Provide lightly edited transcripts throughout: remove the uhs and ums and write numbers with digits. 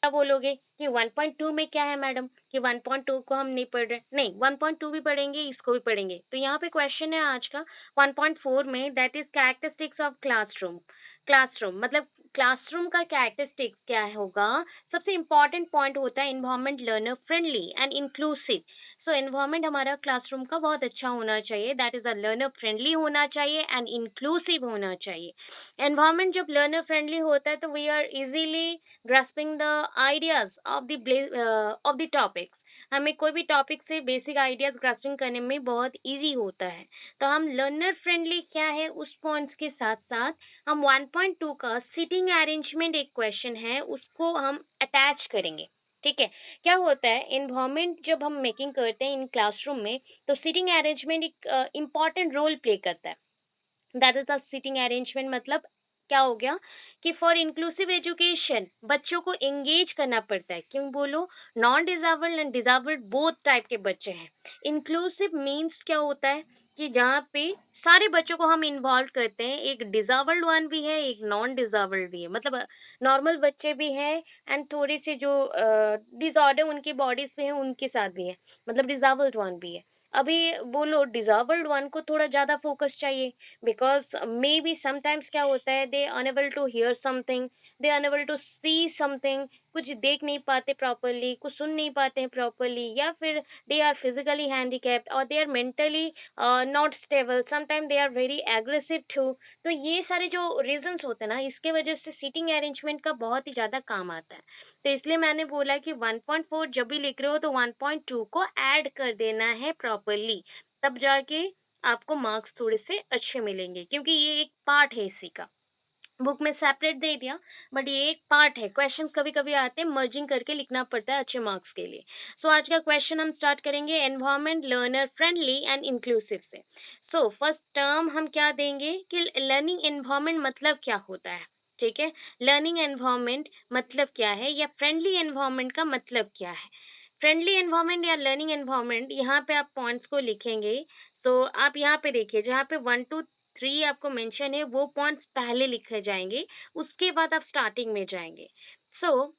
बोलोगे कि 1.2 में क्या है मैडम, कि 1.2 को हम नहीं पढ़ रहे, नहीं 1.2 भी पढ़ेंगे, इसको भी पढ़ेंगे। तो यहाँ पे क्वेश्चन है आज का 1.4 में, that is characteristics of classroom. Classroom मतलब क्लासरूम का कैरेक्टरिस्टिक्स क्या होगा। सबसे इंपॉर्टेंट पॉइंट होता है environment learner friendly and inclusive. So environment हमारा क्लासरूम का बहुत अच्छा होना चाहिए, that is the learner friendly होना चाहिए एंड इंक्लूसिव होना चाहिए। एनवायरनमेंट जब लर्नर फ्रेंडली होता है तो we are easily grasping the ideas of the topics. हमें कोई भी टॉपिक से बेसिक आइडियाज ग्रास्पिंग करने में बहुत इजी होता है। तो हम लर्नर फ्रेंडली क्या है उस पॉइंट्स के साथ साथ हम 1.2 का सिटिंग अरेंजमेंट एक क्वेश्चन है उसको हम अटैच करेंगे। ठीक है, क्या होता है इन्वायरमेंट जब हम मेकिंग करते हैं इन क्लासरूम में, तो सिटिंग अरेंजमेंट एक इम्पॉर्टेंट रोल प्ले करता है। That is the sitting arrangement. मतलब क्या हो गया कि फॉर इंक्लूसिव एजुकेशन बच्चों को एंगेज करना पड़ता है। क्यों बोलो, नॉन डिजाबल्ड एंड डिजाबल्ड बोथ टाइप के बच्चे हैं। इंक्लूसिव मीन्स क्या होता है कि जहाँ पे सारे बच्चों को हम इन्वॉल्व करते हैं, एक डिजाबल्ड वन भी है एक नॉन डिजाबल्ड भी है, मतलब नॉर्मल बच्चे भी हैं एंड थोड़े से जो डिसऑर्डर उनकी बॉडीज में है उनके साथ भी है, मतलब डिजाबल्ड वन भी है। अभी बोलो डिजाबल्ड वन को थोड़ा ज़्यादा फोकस चाहिए, बिकॉज मे बी समटाइम्स क्या होता है they unable to hear something, they unable to see something, कुछ देख नहीं पाते प्रॉपरली, कुछ सुन नहीं पाते हैं प्रॉपरली, या फिर दे आर फिजिकली हैंडीकैप्ड और they are mentally not stable, sometime they are very aggressive too. तो ये सारे जो रीजंस होते हैं ना, इसके वजह से सीटिंग अरेंजमेंट का बहुत ही ज़्यादा काम आता है। तो इसलिए मैंने बोला कि 1.4 जब भी लिख रहे हो तो 1.2 को ऐड कर देना है प्रॉपरली, तब जाके आपको मार्क्स थोड़े से अच्छे मिलेंगे, क्योंकि ये एक पार्ट है इसी का। बुक में सेपरेट दे दिया बट ये एक पार्ट है। क्वेश्चंस कभी कभी आते हैं मर्जिंग करके लिखना पड़ता है अच्छे मार्क्स के लिए। सो आज का क्वेश्चन हम स्टार्ट करेंगे environment learner friendly and inclusive से। सो फर्स्ट टर्म हम क्या देंगे कि लर्निंग एनवायरमेंट मतलब क्या होता है। ठीक है, लर्निंग एनवायरमेंट मतलब क्या है या फ्रेंडली एनवायरमेंट का मतलब क्या है। फ्रेंडली एनवायरमेंट या लर्निंग एनवायरमेंट, यहाँ पे आप पॉइंट्स को लिखेंगे। तो आप यहाँ पे देखिए जहाँ पे 1 2 3 आपको मेंशन है वो पॉइंट्स पहले लिखे जाएंगे, उसके बाद आप स्टार्टिंग में जाएंगे। सो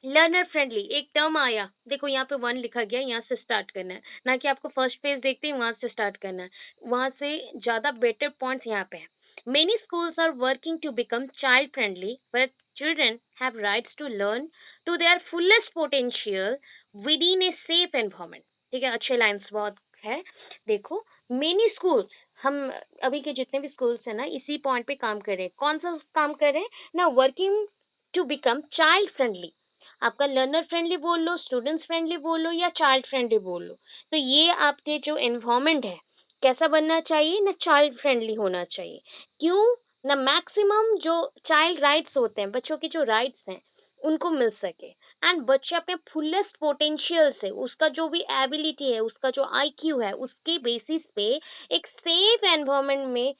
लर्नर फ्रेंडली एक टर्म आया, देखो यहाँ पे 1 लिखा गया, यहाँ से स्टार्ट करना है, ना कि आपको फर्स्ट पेज देखते ही वहां से स्टार्ट करना है, वहां से ज़्यादा बेटर पॉइंट्स यहाँ पे है। Many schools are working to become child friendly but children have rights to learn to their fullest potential within a safe environment. ठीक है, अच्छे लाइन्स बहुत है। देखो मेनी स्कूल्स, हम अभी के जितने भी स्कूल्स हैं ना इसी पॉइंट पे काम कर रहे हैं। कौन सा काम कर रहे हैं ना, working to become child friendly. आपका लर्नर फ्रेंडली बोल लो, स्टूडेंट्स फ्रेंडली बोल लो या चाइल्ड फ्रेंडली बोल लो, तो ये आपके जो एनवायरमेंट है कैसा बनना चाहिए ना, चाइल्ड फ्रेंडली होना चाहिए। क्यों ना, मैक्सिमम जो चाइल्ड राइट्स होते हैं, बच्चों के जो राइट्स हैं उनको मिल सके, एंड बच्चे अपने फुलेस्ट पोटेंशियल से उसका जो भी एबिलिटी है, उसका जो आईक्यू है, उसके बेसिस पे एक सेफ एनवायरनमेंट में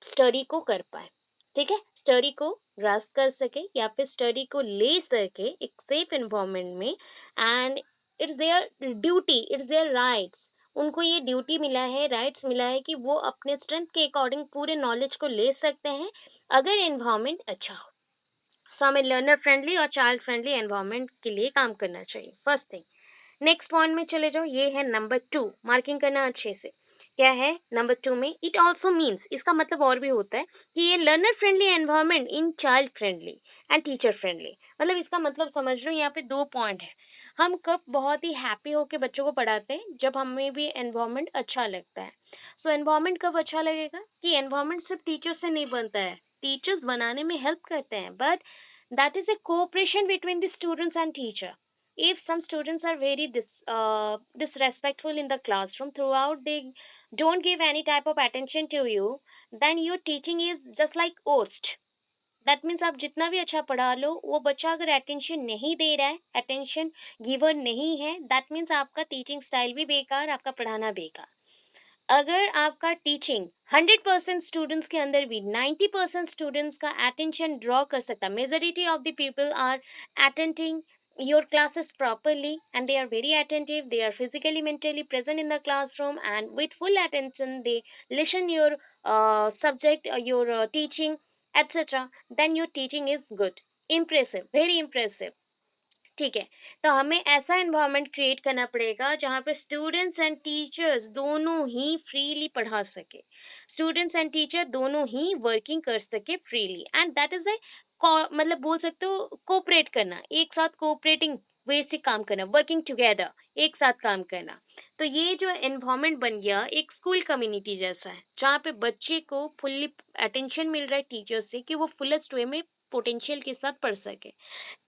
स्टडी को कर पाए। ठीक है, स्टडी को ग्रास्प कर सके या फिर स्टडी को ले सके एक सेफ एनवायरनमेंट में। And it's there duty, it's their rights, उनको ये ड्यूटी मिला है, राइट्स मिला है कि वो अपने स्ट्रेंथ के अकॉर्डिंग पूरे नॉलेज को ले सकते हैं अगर एनवायरनमेंट अच्छा हो। सो हमें लर्नर फ्रेंडली और चाइल्ड फ्रेंडली एनवायरनमेंट के लिए काम करना चाहिए, फर्स्ट थिंग। नेक्स्ट पॉइंट में चले जाओ, ये है नंबर 2, मार्किंग करना अच्छे से। क्या है नंबर 2 में, इट ऑल्सो मीन्स, इसका मतलब और भी होता है कि ये learner friendly environment in child friendly and teacher friendly. मतलब इसका मतलब समझ लो, यहाँ पे 2 पॉइंट है। हम कब बहुत ही हैप्पी होकर बच्चों को पढ़ाते हैं, जब हमें भी एनवायरनमेंट अच्छा लगता है। सो एनवायरनमेंट कब अच्छा लगेगा कि एनवायरनमेंट सिर्फ टीचर्स से नहीं बनता है, टीचर्स बनाने में हेल्प करते हैं, but that is a cooperation between the students and teacher. If some students are very disrespectful in the classroom throughout, they don't give any type of attention to you, then your teaching is just like worst. That means आप जितना भी अच्छा पढ़ा लो, वो बच्चा अगर attention नहीं दे रहा है, अटेंशन गिवर नहीं है, दैट मीन्स आपका टीचिंग स्टाइल भी बेकार, आपका पढ़ाना बेकार। अगर आपका टीचिंग 100% स्टूडेंट्स के अंदर भी 90% स्टूडेंट्स का अटेंशन ड्रॉ कर सकता, majority of the people are attending your classes properly and they are very attentive, they are physically mentally present in the classroom and with full attention they listen your subject, your teaching, etc., then your teaching is good, impressive, very impressive. ठीक है, तो हमें ऐसा environment create करना पड़ेगा जहाँ पे students and teachers दोनों ही फ्रीली पढ़ा सके, स्टूडेंट्स एंड टीचर दोनों ही वर्किंग कर सके freely, and that is a मतलब बोल सकते हो कोऑपरेट करना, एक साथ कोऑपरेटिंग वे से काम करना, वर्किंग टुगेदर, एक साथ काम करना। तो ये जो एनवायरनमेंट बन गया एक स्कूल कम्युनिटी जैसा है, जहाँ पे बच्चे को फुल्ली अटेंशन मिल रहा है टीचर से कि वो फुलेस्ट वे में पोटेंशियल के साथ पढ़ सके,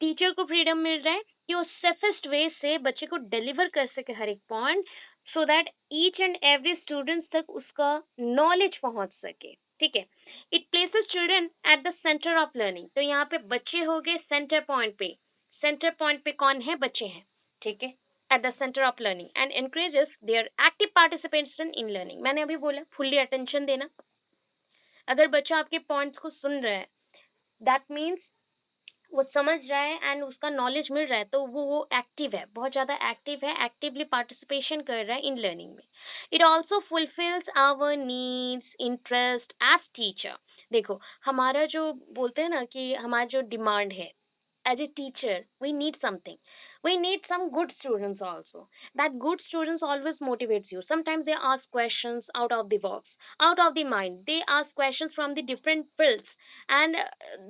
टीचर को फ्रीडम मिल रहा है कि वो सेफेस्ट वे से बच्चे को डिलीवर कर सके हर एक point, so that each and every students तक उसका नॉलेज पहुंच सके। ठीक है, it places children at the centre of learning, तो यहाँ पे बच्चे हो गए सेंटर पॉइंट पे, सेंटर पॉइंट पे कौन है, बच्चे हैं। ठीक है, at the centre of learning and encourages their active participation in learning, मैंने अभी बोला फुल्ली अटेंशन देना। अगर बच्चा आपके पॉइंट्स को सुन रहा है, दैट मीन्स वो समझ रहा है एंड उसका नॉलेज मिल रहा है, तो वो एक्टिव है, बहुत ज़्यादा एक्टिव है, एक्टिवली पार्टिसिपेशन कर रहा है इन लर्निंग में। It also fulfils our needs interest as teacher. देखो, हमारा जो बोलते हैं ना कि हमारा जो डिमांड है as a teacher, we need something, we need some good students also, that good students always motivates you. Sometimes they ask questions out of the box, out of the mind, they ask questions from the different fields, and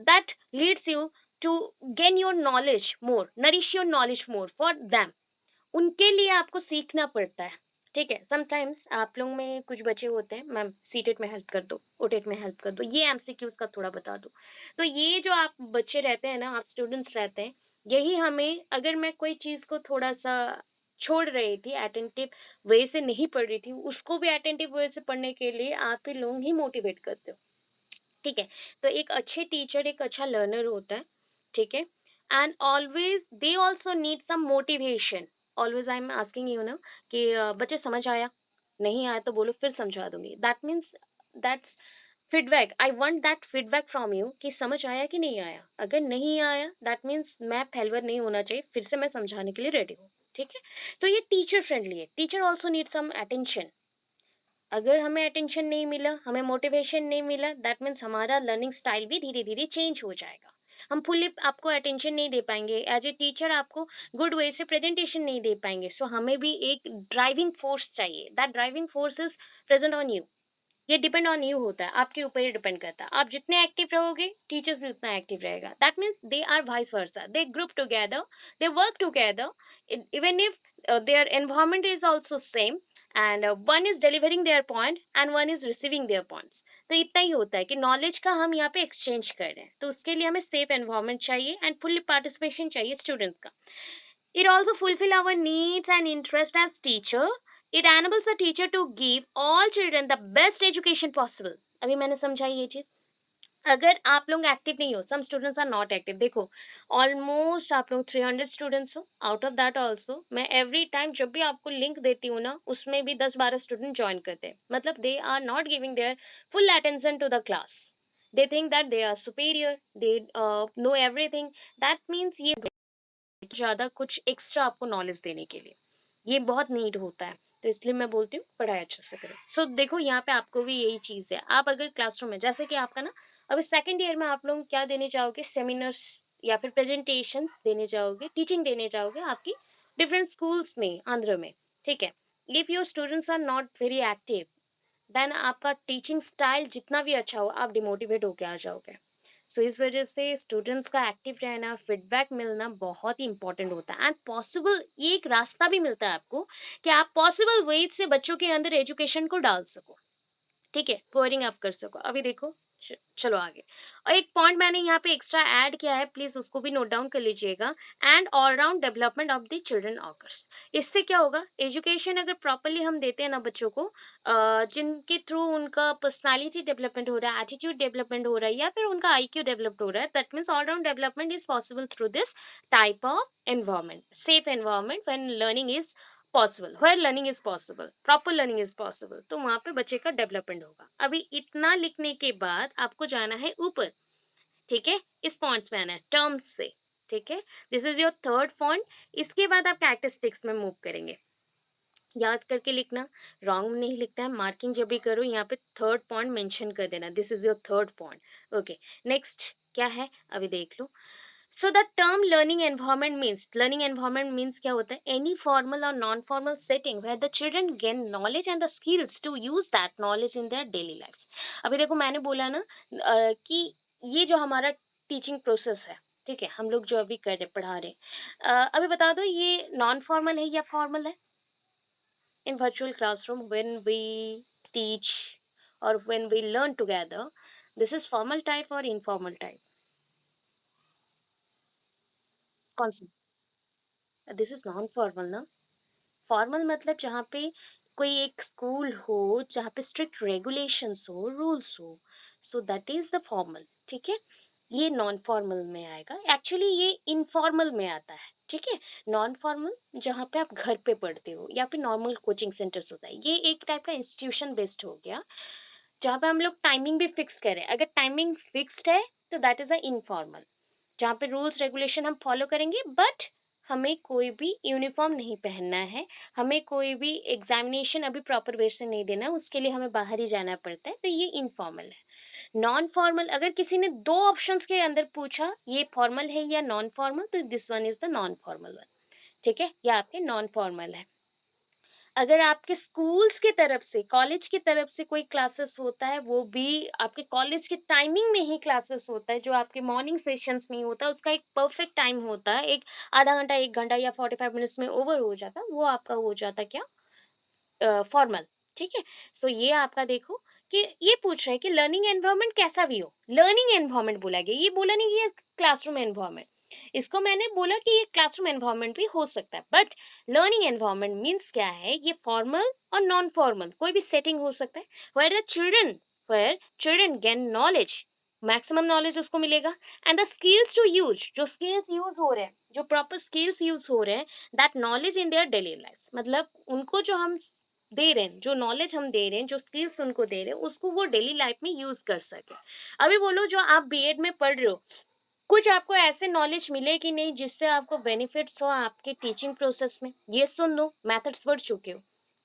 that leads you to gain your knowledge more, nourish your knowledge more for them, उनके लिए आपको सीखना पड़ता है। ठीक है, sometimes आप लोग में कुछ बच्चे होते हैं, मैम सीटेट में हेल्प कर दो, ओटेट में हेल्प कर दो, ये एमसीक्यूज का थोड़ा बता दो। तो ये जो आप बच्चे रहते हैं ना, आप स्टूडेंट्स रहते हैं, यही हमें, अगर मैं कोई चीज़ को थोड़ा सा छोड़ रही थी, अटेंटिव वे से नहीं पढ़ रही थी, उसको भी अटेंटिव वे से पढ़ने के लिए आप ही लोग ही मोटिवेट करते हो। ठीक है, तो एक अच्छे टीचर एक अच्छा लर्नर होता है। ठीक है, and always they also need some motivation. Always I am asking you ना कि बच्चे समझ आया, नहीं आया तो बोलो फिर समझा दूंगी, that means that's feedback, I want that feedback from you कि समझ आया कि नहीं आया। अगर नहीं आया दैट मीन्स मैं फेलवर नहीं होना चाहिए, फिर से मैं समझाने के लिए रेडी हूँ। ठीक है, तो ये टीचर फ्रेंडली है, teacher also need some attention. अगर हमें अटेंशन नहीं मिला, हमें मोटिवेशन नहीं मिला, दैट मीन्स हमारा लर्निंग स्टाइल भी धीरे धीरे चेंज हो जाएगा। हम फुल्ली आपको अटेंशन नहीं दे पाएंगे, एज ए टीचर आपको गुड वे से प्रेजेंटेशन नहीं दे पाएंगे। सो हमें भी एक ड्राइविंग फोर्स चाहिए, that driving force is present on you. ये डिपेंड ऑन यू होता है, आपके ऊपर ही डिपेंड करता है। आप जितने एक्टिव रहोगे, टीचर्स भी उतना एक्टिव रहेगा। That means they are vice versa, they group together, they work together, even if their environment is also same, and one is delivering their point and one is receiving their points। तो इतना ही होता है कि knowledge का हम यहाँ पे exchange कर रहे हैं, तो उसके लिए हमें सेफ एनवायरनमेंट चाहिए एंड फुल्ली पार्टिसिपेशन चाहिए स्टूडेंट का। It also fulfill our needs and interest as teacher. It enables a teacher to give all children the best education possible। अभी मैंने समझाई ये चीज। अगर आप लोग एक्टिव नहीं हो, some students are not active, देखो ऑलमोस्ट आप लोग 300 स्टूडेंट्स हो, आउट ऑफ दैट ऑल्सो मैं एवरी टाइम जब भी आपको लिंक देती हूँ ना, उसमें भी 10-12 स्टूडेंट ज्वाइन करते हैं, मतलब they are not giving their full attention to the class, they think that they are superior, they know everything. That means ये ज़्यादा कुछ एक्स्ट्रा आपको नॉलेज देने के लिए ये बहुत नीड होता है, तो इसलिए मैं बोलती हूँ पढ़ाई अच्छे से करें। सो देखो यहाँ पे आपको भी यही चीज़ है, आप अगर क्लासरूम में, जैसे कि आपका ना अभी सेकंड ईयर में, आप लोग क्या देने जाओगे, सेमिनार्स या फिर प्रेजेंटेशंस देने जाओगे, टीचिंग देने जाओगे आपकी डिफरेंट स्कूल्स में, आंध्र में। ठीक है, if your students are not very active, then आपका टीचिंग स्टाइल जितना भी अच्छा हो, आप डिमोटिवेट होके आ जाओगे। सो इस वजह से स्टूडेंट्स का एक्टिव रहना, फीडबैक मिलना बहुत ही इंपॉर्टेंट होता है, एंड पॉसिबल ये एक रास्ता भी मिलता है आपको कि आप पॉसिबल वेज से बच्चों के अंदर एजुकेशन को डाल सको। ठीक है, कोडिंग आप कर सको। अभी देखो, चलो आगे, और एक पॉइंट मैंने यहाँ पे एक्स्ट्रा ऐड किया है, प्लीज उसको भी नोट डाउन कर लीजिएगा। And all round development of the children occurs. इससे क्या होगा, एजुकेशन अगर प्रॉपरली हम देते हैं ना बच्चों को, जिनके थ्रू उनका पर्सनालिटी डेवलपमेंट हो रहा है, एटीट्यूड डेवलपमेंट हो रहा है, या फिर उनका आईक्यू डेवलप्ड हो रहा है, that means all round development is possible through this type of environment, safe environment, when learning is possible, where learning is possible, proper learning is possible, तो वहाँ पे बच्चे का डेवलपमेंट होगा। अभी इतना लिखने के बाद आपको जाना है ऊपर। ठीक है, इस पॉइंट्स पे आना है टर्म्स से। ठीक है, this is your third point. इसके बाद आप कैरेक्टरिस्टिक्स में मूव करेंगे, याद करके लिखना, रॉन्ग नहीं लिखना है। मार्किंग जब भी करो यहाँ पे थर्ड पॉइंट मेंशन कर देना, this is your third point. Okay, next क्या है अभी देख लो। So the term learning environment means क्या होता है, any formal or non formal setting where the children gain knowledge and the skills to use that knowledge in their daily lives. अभी देखो मैंने बोला ना कि ये जो हमारा टीचिंग प्रोसेस है, ठीक है, हम लोग जो अभी कर रहे पढ़ा रहे अभी बता दो ये नॉन फॉर्मल है या फॉर्मल है? In virtual classroom when we teach or when we learn together, this is formal type or informal type? कौन सा? दिस इज नॉन फॉर्मल ना। फॉर्मल मतलब जहाँ पे कोई एक स्कूल हो, जहाँ पे स्ट्रिक्ट रेगुलेशंस हो, रूल्स हो, so that is the formal, ठीक है। ये नॉन फॉर्मल में आएगा, एक्चुअली ये इनफॉर्मल में आता है, ठीक है। नॉन फॉर्मल जहाँ पे आप घर पे पढ़ते हो या फिर नॉर्मल कोचिंग सेंटर्स होता है, ये एक टाइप का इंस्टीट्यूशन बेस्ड हो गया, जहाँ पे हम लोग टाइमिंग भी फिक्स करें। अगर टाइमिंग फिक्स्ड है तो दैट इज अ इनफॉर्मल, जहाँ पे रूल्स रेगुलेशन हम फॉलो करेंगे, बट हमें कोई भी यूनिफॉर्म नहीं पहनना है, हमें कोई भी एग्जामिनेशन अभी प्रॉपर वे से नहीं देना है, उसके लिए हमें बाहर ही जाना पड़ता है, तो ये इनफॉर्मल है। नॉन फॉर्मल, अगर किसी ने दो ऑप्शंस के अंदर पूछा ये फॉर्मल है या नॉन फॉर्मल, तो this one is the non formal one, ठीक है, ये आपके नॉन फॉर्मल है। अगर आपके स्कूल्स की तरफ से, कॉलेज की तरफ से कोई क्लासेस होता है, वो भी आपके कॉलेज के टाइमिंग में ही क्लासेस होता है, जो आपके मॉर्निंग सेशंस में ही होता है, उसका एक परफेक्ट टाइम होता है, एक आधा घंटा, 1 घंटा या 45 मिनट्स में ओवर हो जाता है, वो आपका हो जाता है क्या? फॉर्मल, ठीक है। सो ये आपका देखो कि ये पूछ रहे हैं कि लर्निंग एनवायरनमेंट कैसा भी हो, लर्निंग एनवायरनमेंट बोला गया, ये बोला नहीं कि ये क्लासरूम एनवायरनमेंट। इसको मैंने बोला कि ये क्लासरूम एनवायरनमेंट भी हो सकता है, बट लर्निंग एनवायरनमेंट मीन्स क्या है, ये फॉर्मल और नॉन फॉर्मल कोई भी सेटिंग हो सकता है, where children gain knowledge, maximum knowledge उसको मिलेगा, and the skills to use, जो स्किल्स यूज हो रहे हैं, जो प्रॉपर स्किल्स यूज हो रहे हैं, that knowledge in their daily life, मतलब उनको जो हम दे रहे हैं, जो नॉलेज हम दे रहे हैं, जो स्किल्स उनको दे रहे हैं, उसको वो डेली लाइफ में यूज कर सके। अभी बोलो जो आप बीएड में पढ़ रहे हो, कुछ आपको ऐसे नॉलेज मिले कि नहीं जिससे आपको बेनिफिट्स हो आपके टीचिंग प्रोसेस में, ये सुन लो, मेथड्स बढ़ चुके हो,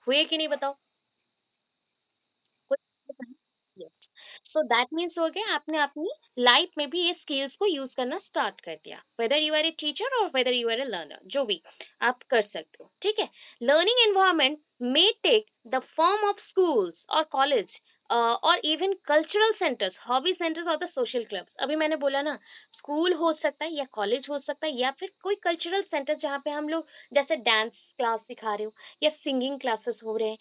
हुए कि नहीं बताओ? यस, सो दैट मीन्स हो गया आपने अपनी लाइफ में भी ये स्किल्स को यूज करना स्टार्ट कर दिया, whether you are a teacher और whether you are a learner, जो भी आप कर सकते हो, ठीक है। Learning environment may take the form of schools और कॉलेज और even cultural centres, hobby centres और द सोशल क्लब्स। अभी मैंने बोला ना, स्कूल हो सकता है या कॉलेज हो सकता है या फिर कोई कल्चरल सेंटर जहाँ पे हम लोग जैसे डांस क्लास सिखा रहे हो या सिंगिंग क्लासेस हो रहे हैं,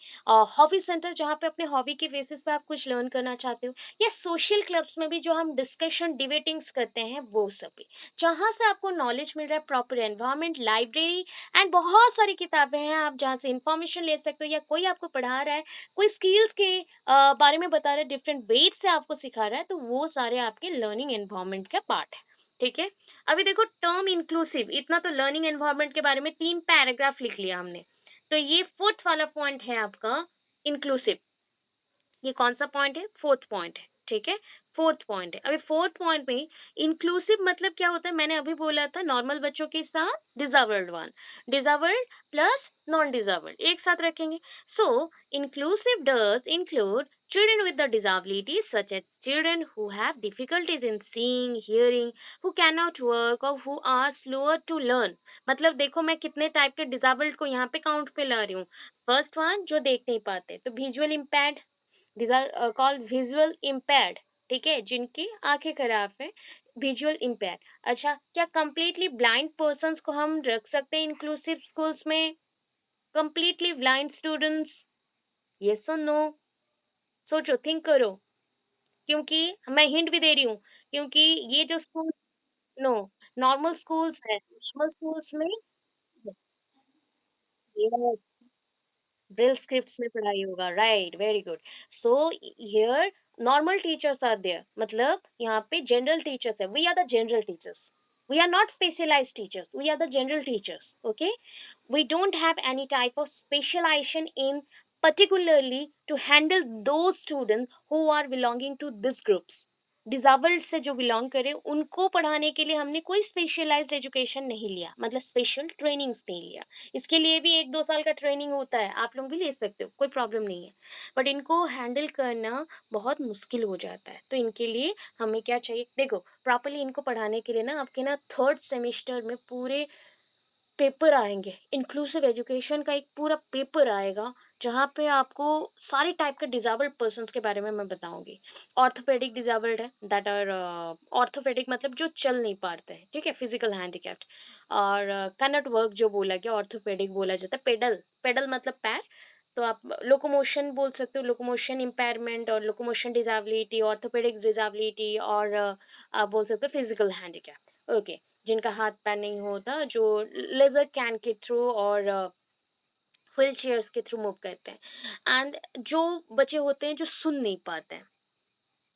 हॉबी सेंटर जहाँ पे अपने हॉबी के बेसिस पे आप कुछ लर्न करना चाहते हो, या सोशल क्लब्स में भी जो हम डिस्कशन डिबेटिंग्स करते हैं, वो सब भी जहाँ से आपको नॉलेज मिल रहा है, प्रॉपर एनवायरनमेंट, लाइब्रेरी एंड बहुत सारी किताबें हैं आप जहाँ से इंफॉर्मेशन ले सकते हो, या कोई आपको पढ़ा रहा है, कोई स्किल्स के बारे में बता रहा है, डिफरेंट वेज से आपको सिखा रहा है, तो वो सारे आपके लर्निंग एनवायरनमेंट का पार्ट है, ठीक है। अभी देखो टर्म इंक्लूसिव, इतना तो लर्निंग एनवायरनमेंट के बारे में 3 पैराग्राफ लिख लिया हमने, तो ये फोर्थ वाला पॉइंट है आपका इंक्लूसिव। ये कौन सा पॉइंट है? फोर्थ पॉइंट है, ठीक है, फोर्थ पॉइंट है। अभी फोर्थ पॉइंट में इंक्लूसिव मतलब क्या होता है, मैंने अभी बोला था नॉर्मल बच्चों के साथ disabled one, disabled plus non disabled एक साथ रखेंगे। So inclusive does include children with the disabilities such as children who have difficulties in seeing, hearing, who cannot work or who are slower to learn। मतलब देखो मैं कितने type के डिजाबल्ड को यहाँ पे काउंट पे ला रही हूँ। फर्स्ट वन जो देख नहीं पाते, तो visual इम्पैर्ड, these are called visual impaired, ठीक है, जिनकी आंखें खराब है, विजुअल इम्पेयर। अच्छा, क्या कंप्लीटली ब्लाइंड पर्सन्स को हम रख सकते हैं इंक्लूसिव स्कूल्स में? कंप्लीटली ब्लाइंड स्टूडेंट्स, यस और नो? सोचो, थिंक करो, क्योंकि मैं हिंट भी दे रही हूँ, क्योंकि ये जो स्कूल, नो, नॉर्मल स्कूल्स है, नॉर्मल स्कूल्स में, यस, ब्रेल स्क्रिप्ट्स में पढ़ाई होगा, right, very good. So here normal teachers are there, मतलब यहाँ पे जनरल टीचर्स है, we are the general teachers, we are not specialized teachers, we are the general teachers, okay, we don't have any type of specialization in particularly to handle those students who are belonging to these groups, डिज़ेबल्ड से जो belong करें, उनको पढ़ाने के लिए हमने कोई specialised education नहीं लिया, मतलब स्पेशल ट्रेनिंग्स नहीं लिया। इसके लिए भी 1-2 साल का ट्रेनिंग होता है, आप लोग भी ले सकते हो, कोई प्रॉब्लम नहीं है। बट इनको हैंडल करना बहुत मुश्किल हो जाता है, तो इनके लिए हमें क्या चाहिए, देखो प्रॉपर्ली इनको पढ़ाने के लिए ना आपके ना 3rd सेमेस्टर में पूरे पेपर आएँगे, इंक्लूसिव एजुकेशन का एक पूरा पेपर आएगा, जहाँ पे आपको सारे टाइप के डिसेबल्ड पर्सन्स के बारे में मैं बताऊँगी। ऑर्थोपेडिक डिसेबल्ड है, दैट आर ऑर्थोपेडिक मतलब जो चल नहीं पाते हैं, ठीक है? Physical handicapped. और कैन नॉट वर्क जो बोला गया, ऑर्थोपेडिक बोला जाता है। पेडल, पेडल मतलब पैर, तो आप लोकोमोशन बोल सकते हो, लोकोमोशन इम्पेयरमेंट और लोकोमोशन डिसेबिलिटी, ऑर्थोपेडिक डिसेबिलिटी, और आप बोल सकते हो फिजिकल हैंडीकैप। ओके, जिनका हाथ पैर नहीं होता, जो लेजर कैन के थ्रू और व्हील चेयर्स के थ्रू मूव करते हैं। एंड जो बच्चे होते हैं जो सुन नहीं पाते हैं,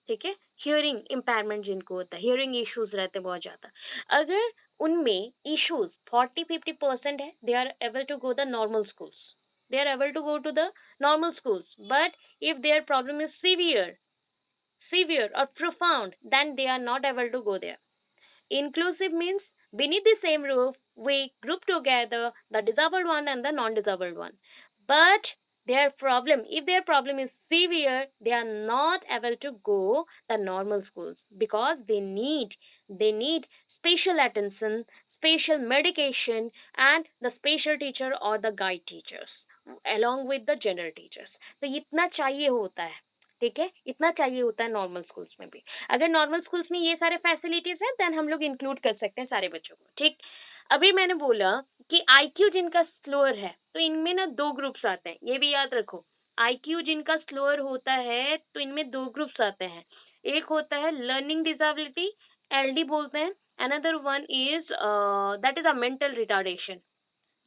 ठीक है, हियरिंग इम्पेयरमेंट जिनको होता है, हियरिंग इश्यूज रहते हैं बहुत ज्यादा, अगर उनमें इश्यूज 40-50% है, they are able to go the normal schools, they are able to go to the normal schools. But if their problem is severe or profound, then they are not able to go there. Inclusive means beneath the same roof, we group together the disabled one and the non-disabled one. But if their problem is severe, they are not able to go the normal schools because they need special attention, special medication, and the special teacher or the guide teachers along with the general teachers. तो इतना चाहिए होता है, ठीक है, इतना चाहिए होता है नॉर्मल स्कूल्स में भी। अगर नॉर्मल स्कूल्स में ये सारे फैसिलिटीज हैं, देन हम लोग इंक्लूड कर सकते हैं सारे बच्चों को, ठीक। अभी मैंने बोला कि आईक्यू जिनका स्लोअर है, तो इनमें ना 2 ग्रुप्स आते हैं, ये भी याद रखो। आईक्यू जिनका स्लोअर होता है, तो इनमें 2 ग्रुप्स आते हैं। एक होता है लर्निंग डिसेबिलिटी, एलडी बोलते हैं। Another one is that is a mental retardation,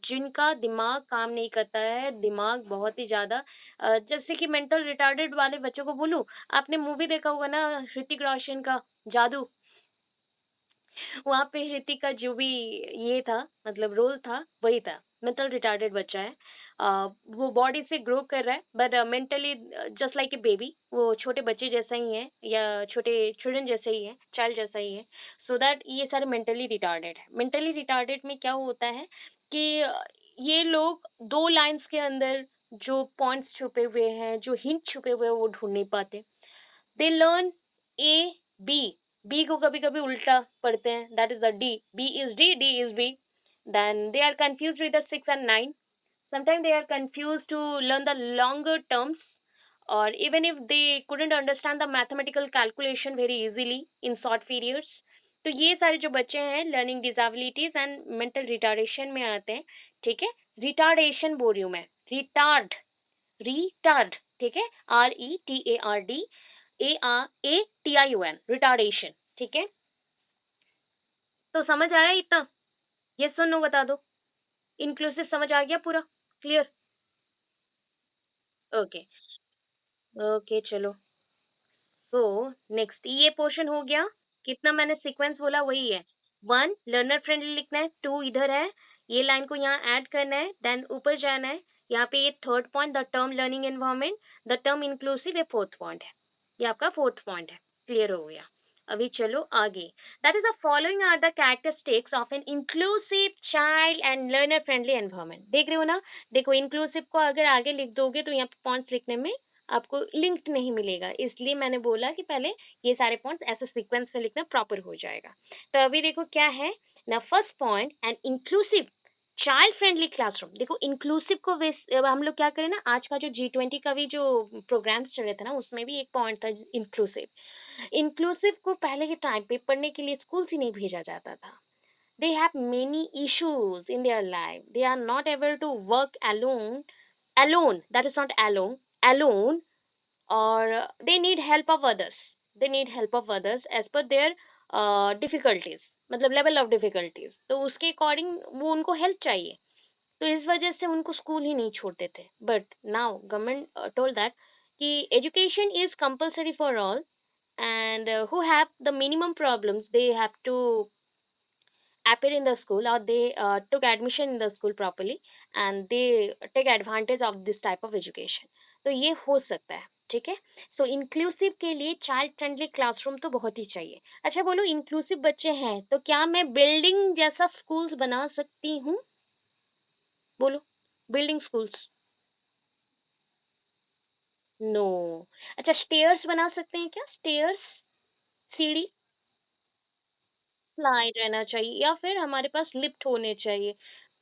जिनका दिमाग काम नहीं करता है, दिमाग बहुत ही ज़्यादा जैसे कि मेंटल रिटार्डेड वाले बच्चों को बोलूँ, आपने मूवी देखा होगा ना ऋतिक रोशन का जादू, वहाँ पे ऋतिक का जो भी ये था, मतलब रोल था, वही था। मेंटल रिटार्डेड बच्चा है। वो बॉडी से ग्रो कर रहा है, but mentally just like a baby, वो छोटे बच्चे जैसा ही है, या छोटे चिल्ड्रन जैसे ही है, चाइल्ड जैसा ही है। सो दैट ये सारे मेंटली रिटार्डेड है। मेंटली रिटार्डेड में क्या होता है कि ये लोग 2 लाइन्स के अंदर जो पॉइंट्स छुपे हुए हैं, जो हिंट छुपे हुए हैं, वो ढूँढ नहीं पाते। They learn A, B, B को कभी-कभी उल्टा पढ़ते हैं, that is the D, B is D, D is B. Then they are confused with the 6 and 9. Sometimes they are confused to learn the longer terms, or even if they couldn't understand the mathematical calculation very easily in short periods. तो ये सारे जो बच्चे हैं learning disabilities and mental retardation में आते हैं, ठीक है। रिटार्डेशन बोल रही हूँ मैं, रिटार्ड, ठीक है, RETARD, ARATION, रिटार्डेशन, ठीक है। तो समझ आया इतना? यस और नो बता दो। इंक्लूसिव समझ आ गया पूरा? क्लियर? ओके, ओके चलो। सो नेक्स्ट ये पोर्शन हो गया। कितना मैंने सीक्वेंस बोला वही है। 1 लर्नर फ्रेंडली लिखना है, 2 इधर है, ये लाइन को यहाँ ऐड करना है, देन ऊपर जाना है। यहाँ पे ये 3rd point the term learning environment, the term inclusive ये 4th पॉइंट है। ये आपका 4th पॉइंट है। क्लियर हो गया? अभी चलो आगे। That is the following are the characteristics of an inclusive child and learner friendly environment. देख रहे हो ना? देखो इंक्लूसिव को अगर आगे लिख दोगे तो यहाँ पे पॉइंट्स लिखने में आपको लिंक नहीं मिलेगा, इसलिए मैंने बोला कि पहले ये सारे पॉइंट्स ऐसे सीक्वेंस में लिखना प्रॉपर हो जाएगा। तो अभी देखो क्या है ना, first point and inclusive child friendly classroom. देखो इंक्लूसिव को अब हम लोग क्या करें ना, आज का जो G20 का भी जो प्रोग्राम्स चल रहे थे ना, उसमें भी एक पॉइंट था इंक्लूसिव। इंक्लूसिव को पहले के टाइम पे पढ़ने के लिए स्कूल से नहीं भेजा जाता था। They have many issues in their life. They are not able to work alone, that is not alone, or they need help of others. They need help of others as per their difficulties, मतलब level of difficulties, तो उसके according वो उनको help चाहिए, तो इस वजह से उनको स्कूल ही नहीं छोड़ते थे। But now government told that कि education is compulsory for all, and who have the minimum problems they have to appear in the school, or they took admission in the school properly, and they take advantage of this type of education. तो ये हो सकता है, ठीक है। सो inclusive के लिए child friendly classroom तो बहुत ही चाहिए। अच्छा बोलो, इंक्लूसिव बच्चे हैं तो क्या मैं बिल्डिंग जैसा स्कूल्स बना सकती हूँ? बोलो, बिल्डिंग स्कूल्स। नो। अच्छा, स्टेयर्स बना सकते हैं क्या? स्टेयर्स, सीढ़ी, स्लाइड रहना चाहिए, या फिर हमारे पास लिफ्ट होने चाहिए।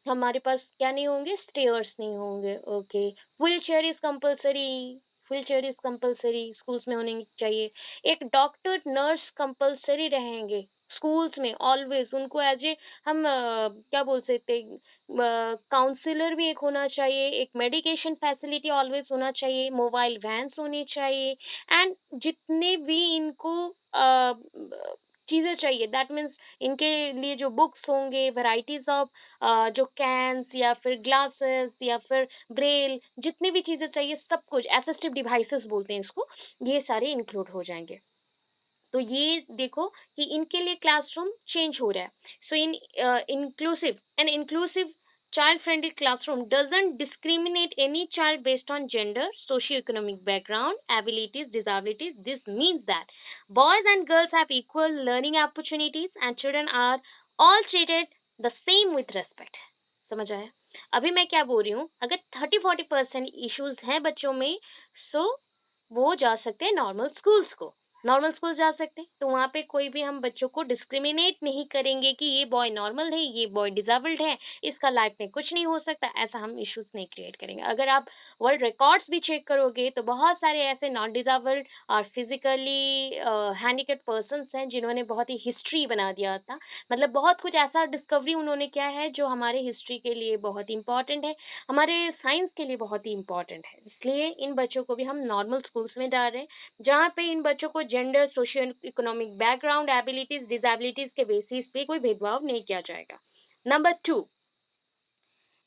हमारे पास क्या नहीं होंगे? स्टेयर्स नहीं होंगे। Okay, wheel chair is compulsory. Wheel chair is compulsory schools में होनी चाहिए। एक डॉक्टर नर्स कंपलसरी रहेंगे स्कूल्स में ऑलवेज। उनको एज ए हम क्या बोल सकते, काउंसलर भी एक होना चाहिए, एक मेडिकेशन फैसिलिटी ऑलवेज होना चाहिए, मोबाइल वैन्स होनी चाहिए, एंड जितने भी इनको चीज़ें चाहिए, दैट मीन्स इनके लिए जो बुक्स होंगे, वैराइटीज ऑफ जो कैन्स या फिर ग्लासेस या फिर ब्रेल, जितनी भी चीज़ें चाहिए सब कुछ, असिस्टिव डिवाइसेस बोलते हैं इसको, ये सारे इंक्लूड हो जाएंगे। तो ये देखो कि इनके लिए क्लासरूम चेंज हो रहा है। So in inclusive and inclusive child friendly classroom doesn't discriminate any child based on gender, socioeconomic background, abilities, disabilities. This means that boys and girls have equal learning opportunities and children are all treated the same with respect. समझ आया? अभी मैं क्या बोल रही हूँ, अगर 30-40% issues हैं बच्चों में, सो वो जा सकते हैं नॉर्मल स्कूल्स को, नॉर्मल स्कूल जा सकते हैं। तो वहाँ पे कोई भी हम बच्चों को डिस्क्रिमिनेट नहीं करेंगे कि ये बॉय नॉर्मल है, ये बॉय डिजेबल्ड है, इसका लाइफ में कुछ नहीं हो सकता, ऐसा हम इश्यूज नहीं क्रिएट करेंगे। अगर आप वर्ल्ड रिकॉर्ड्स भी चेक करोगे तो बहुत सारे ऐसे नॉन डिजेबल्ड और फिजिकली हैंडीकेप्ड पर्सन्स हैं जिन्होंने बहुत ही हिस्ट्री बना दिया था। मतलब बहुत कुछ ऐसा डिस्कवरी उन्होंने किया है जो हमारे हिस्ट्री के लिए बहुत इंपॉर्टेंट है, हमारे साइंस के लिए बहुत ही इंपॉर्टेंट है। इसलिए इन बच्चों को भी हम नॉर्मल स्कूल्स में डाल रहे हैं, जहाँ पे इन बच्चों को gender, socio economic background, abilities, disabilities के बेसिस पे कोई भेदभाव नहीं किया जाएगा। Number 2,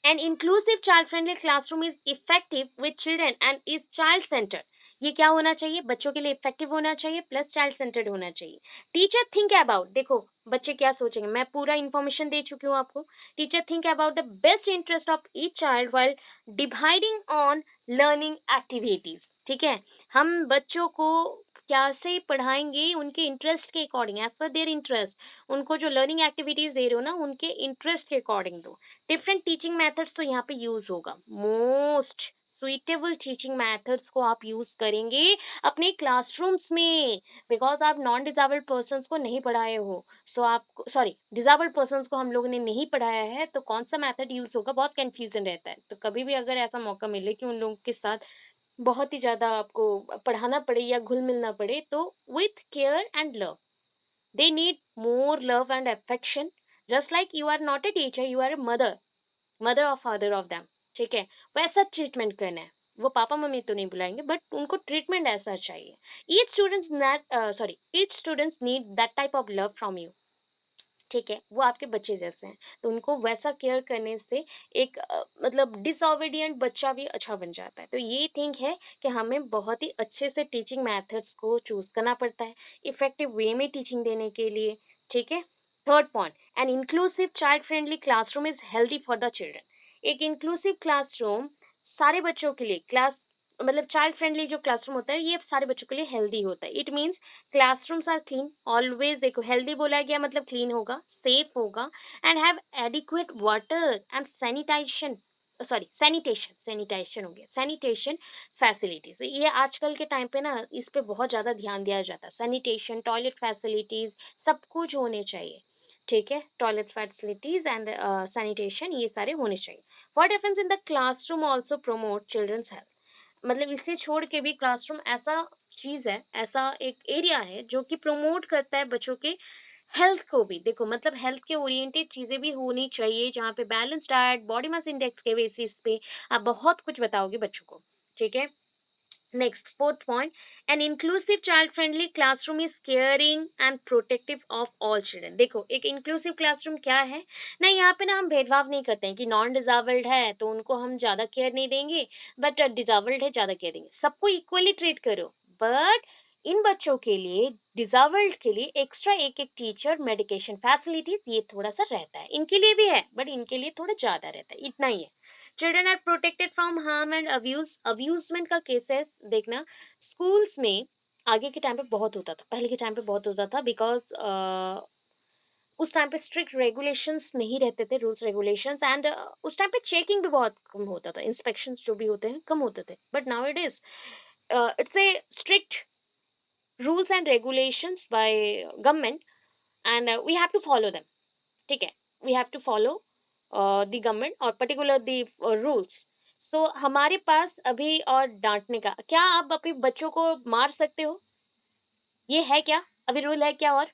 N inclusive child friendly classroom is effective with children and is child centre. ये क्या होना चाहिए? बच्चों के लिए इफेक्टिव होना चाहिए प्लस चाइल्ड सेंटर्ड होना चाहिए। टीचर थिंक अबाउट, देखो बच्चे क्या सोचेंगे, मैं पूरा इन्फॉर्मेशन दे चुकी हूँ आपको। Teacher think about the best interest of each child while dividing on learning activities. ठीक है, हम बच्चों को कैसे पढ़ाएंगे? उनके इंटरेस्ट के according, as per their interest. उनको जो लर्निंग एक्टिविटीज दे रहे हो ना, उनके इंटरेस्ट के अकॉर्डिंग दो। डिफरेंट टीचिंग मेथड्स तो यहाँ पे यूज होगा। मोस्ट सुइटेबल टीचिंग मेथड्स को आप यूज करेंगे अपने क्लासरूम्स में, बिकॉज आप नॉन डिजेबल्ड पर्सन को नहीं पढ़ाए हो। सो आप, सॉरी, डिजेबल्ड पर्सन को हम लोगों ने नहीं पढ़ाया है, तो कौन सा मेथड यूज होगा, बहुत कंफ्यूजन रहता है। तो कभी भी अगर ऐसा मौका मिले कि उन लोगों के साथ बहुत ही ज़्यादा आपको पढ़ाना पड़े या घुल मिलना पड़े, तो with care and love, they need more love and affection. Just like you are not a teacher, you are a mother, mother और फादर ऑफ दैम। ठीक है, वैसा ट्रीटमेंट करना है। वो पापा मम्मी तो नहीं बुलाएंगे, बट उनको ट्रीटमेंट ऐसा चाहिए। Each students need that type of love from you. ठीक है, वो आपके बच्चे जैसे हैं, तो उनको वैसा केयर करने से एक मतलब डिसओबीडियंट बच्चा भी अच्छा बन जाता है। तो ये थिंक है कि हमें बहुत ही अच्छे से टीचिंग मेथड्स को चूज करना पड़ता है इफेक्टिव वे में टीचिंग देने के लिए। ठीक है। Third point, N inclusive child friendly classroom is healthy for the children. एक इंक्लूसिव क्लासरूम सारे बच्चों के लिए, क्लास मतलब चाइल्ड फ्रेंडली जो क्लासरूम होता है, ये सारे बच्चों के लिए हेल्दी होता है। It means classrooms are clean always. देखो, हेल्दी बोला गया मतलब क्लीन होगा, सेफ होगा, and have adequate water and sanitization, sorry sanitation, sanitization हो गया, सैनिटेशन फैसिलिटीज। ये आजकल के टाइम पे ना इस पे बहुत ज़्यादा ध्यान दिया जाता है। सैनिटेशन, टॉयलेट फैसिलिटीज सब कुछ होने चाहिए। ठीक है, टॉयलेट फैसिलिटीज एंड सैनिटेशन ये सारे होने चाहिए। What happens in the classroom also promote children's health. मतलब इसे छोड़ के भी क्लासरूम ऐसा चीज है, ऐसा एक एरिया है जो कि प्रमोट करता है बच्चों के हेल्थ को भी। देखो मतलब हेल्थ के ओरिएंटेड चीजें भी होनी चाहिए, जहाँ पे balance diet, body mass index के बेसिस पे आप बहुत कुछ बताओगे बच्चों को। ठीक है। Next, fourth point, N inclusive child friendly classroom is caring and protective of all children. देखो एक इंक्लूसिव क्लासरूम क्या है ना, यहाँ पे ना हम भेदभाव नहीं करते हैं कि नॉन डिजेबल्ड है तो उनको हम ज़्यादा केयर नहीं देंगे, बट डिजेबल्ड है ज़्यादा केयर देंगे। सबको इक्वली ट्रीट करो, बट इन बच्चों के लिए, डिज़ाबल्ड के लिए एक्स्ट्रा एक-एक टीचर, मेडिकेशन फैसिलिटीज़ ये थोड़ा-सा रहता है। इनके लिए भी है, बट इनके लिए थोड़ा ज़्यादा रहता है, इतना ही है। Children are protected from harm and abusement का केसेस देखना स्कूल्स में आगे के टाइम पे बहुत होता था, पहले के टाइम पे बहुत होता था, बिकॉज़ उस टाइम पे स्ट्रिक्ट रेगुलेशंस नहीं रहते थे, रूल्स रेगुलेशंस, एंड उस टाइम पे चेकिंग भी बहुत कम होता था, इंस्पेक्शंस जो भी होते हैं कम होते थे, but now it's a strict rules and regulations by government, and we have to follow them. ठीक है, we have to follow the government और particular the rules. So हमारे पास अभी और डांटने का क्या, आप अपने बच्चों को मार सकते हो, ये है क्या, अभी रूल है क्या, और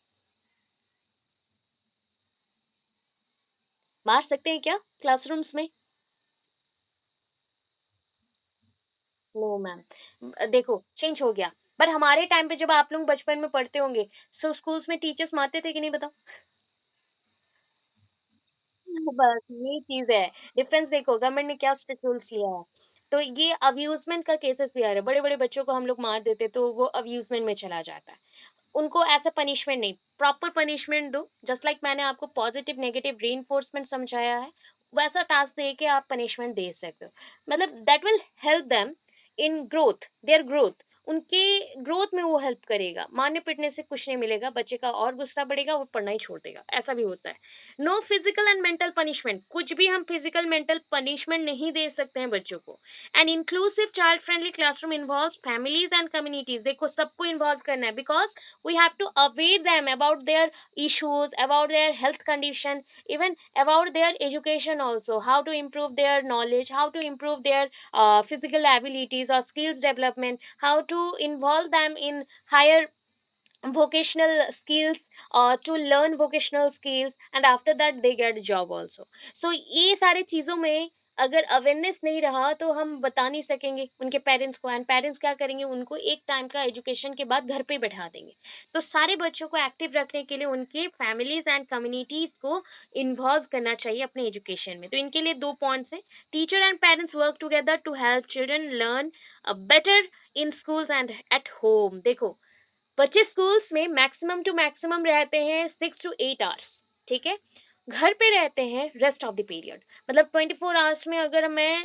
मार सकते हैं क्या क्लासरूम्स में? नो मैम, देखो चेंज हो गया, पर हमारे टाइम पे जब आप लोग बचपन में पढ़ते होंगे, सो स्कूल्स में टीचर्स मारते थे कि नहीं, बताओ? बस ये चीज़ है। डिफरेंस देखो गवर्नमेंट ने क्या स्ट्रिक्ट रूल्स लिया है। तो ये अब्यूज़मेंट का केसेस भी आ रहा है। बड़े-बड़े बच्चों को हम लोग मार देते तो वो अब्यूज़मेंट में चला जाता है। उनको ऐसा पनिशमेंट नहीं, प्रॉपर पनिशमेंट दो। जस्ट लाइक मैंने आपको पॉजिटिव नेगेटिव रीइंफोर्समेंट समझाया है, वैसा टास्क दे के आप पनिशमेंट दे सकते हो। मतलब that will help them in growth, their growth. उनके ग्रोथ में वो हेल्प करेगा। मारने पीटने से कुछ नहीं मिलेगा, बच्चे का और गुस्सा बढ़ेगा, वो पढ़ना ही छोड़ देगा। ऐसा भी होता है। No physical and mental punishment, कुछ भी हम फिजिकल मेंटल पनिशमेंट नहीं दे सकते हैं बच्चों को। And inclusive child friendly classroom involves families and communities, देखो सबको इन्वॉल्व करना है, because we have to aware them about their issues, about their health condition, even about their education also, how to improve their knowledge, how to improve their physical abilities or skills development, how to involve them in higher vocational skills, to learn vocational skills, and after that they get job also. So ये सारे चीजों में अगर awareness नहीं रहा तो हम बता नहीं सकेंगे उनके पेरेंट्स को, एंड पेरेंट्स क्या करेंगे, उनको एक टाइम का एजुकेशन के बाद घर पे ही बैठा देंगे। तो सारे बच्चों को एक्टिव रखने के लिए उनके फैमिलीज एंड कम्युनिटीज को इन्वॉल्व करना चाहिए अपने एजुकेशन में। तो इनके लिए दो पॉइंट्स हैं, teacher and parents work together to help children learn better in schools and at home. देखो बच्चे स्कूल्स में मैक्सिमम टू मैक्सिमम रहते हैं 6 to 8 आवर्स, ठीक है। घर पे रहते हैं रेस्ट ऑफ द पीरियड, मतलब 24 आवर्स में अगर मैं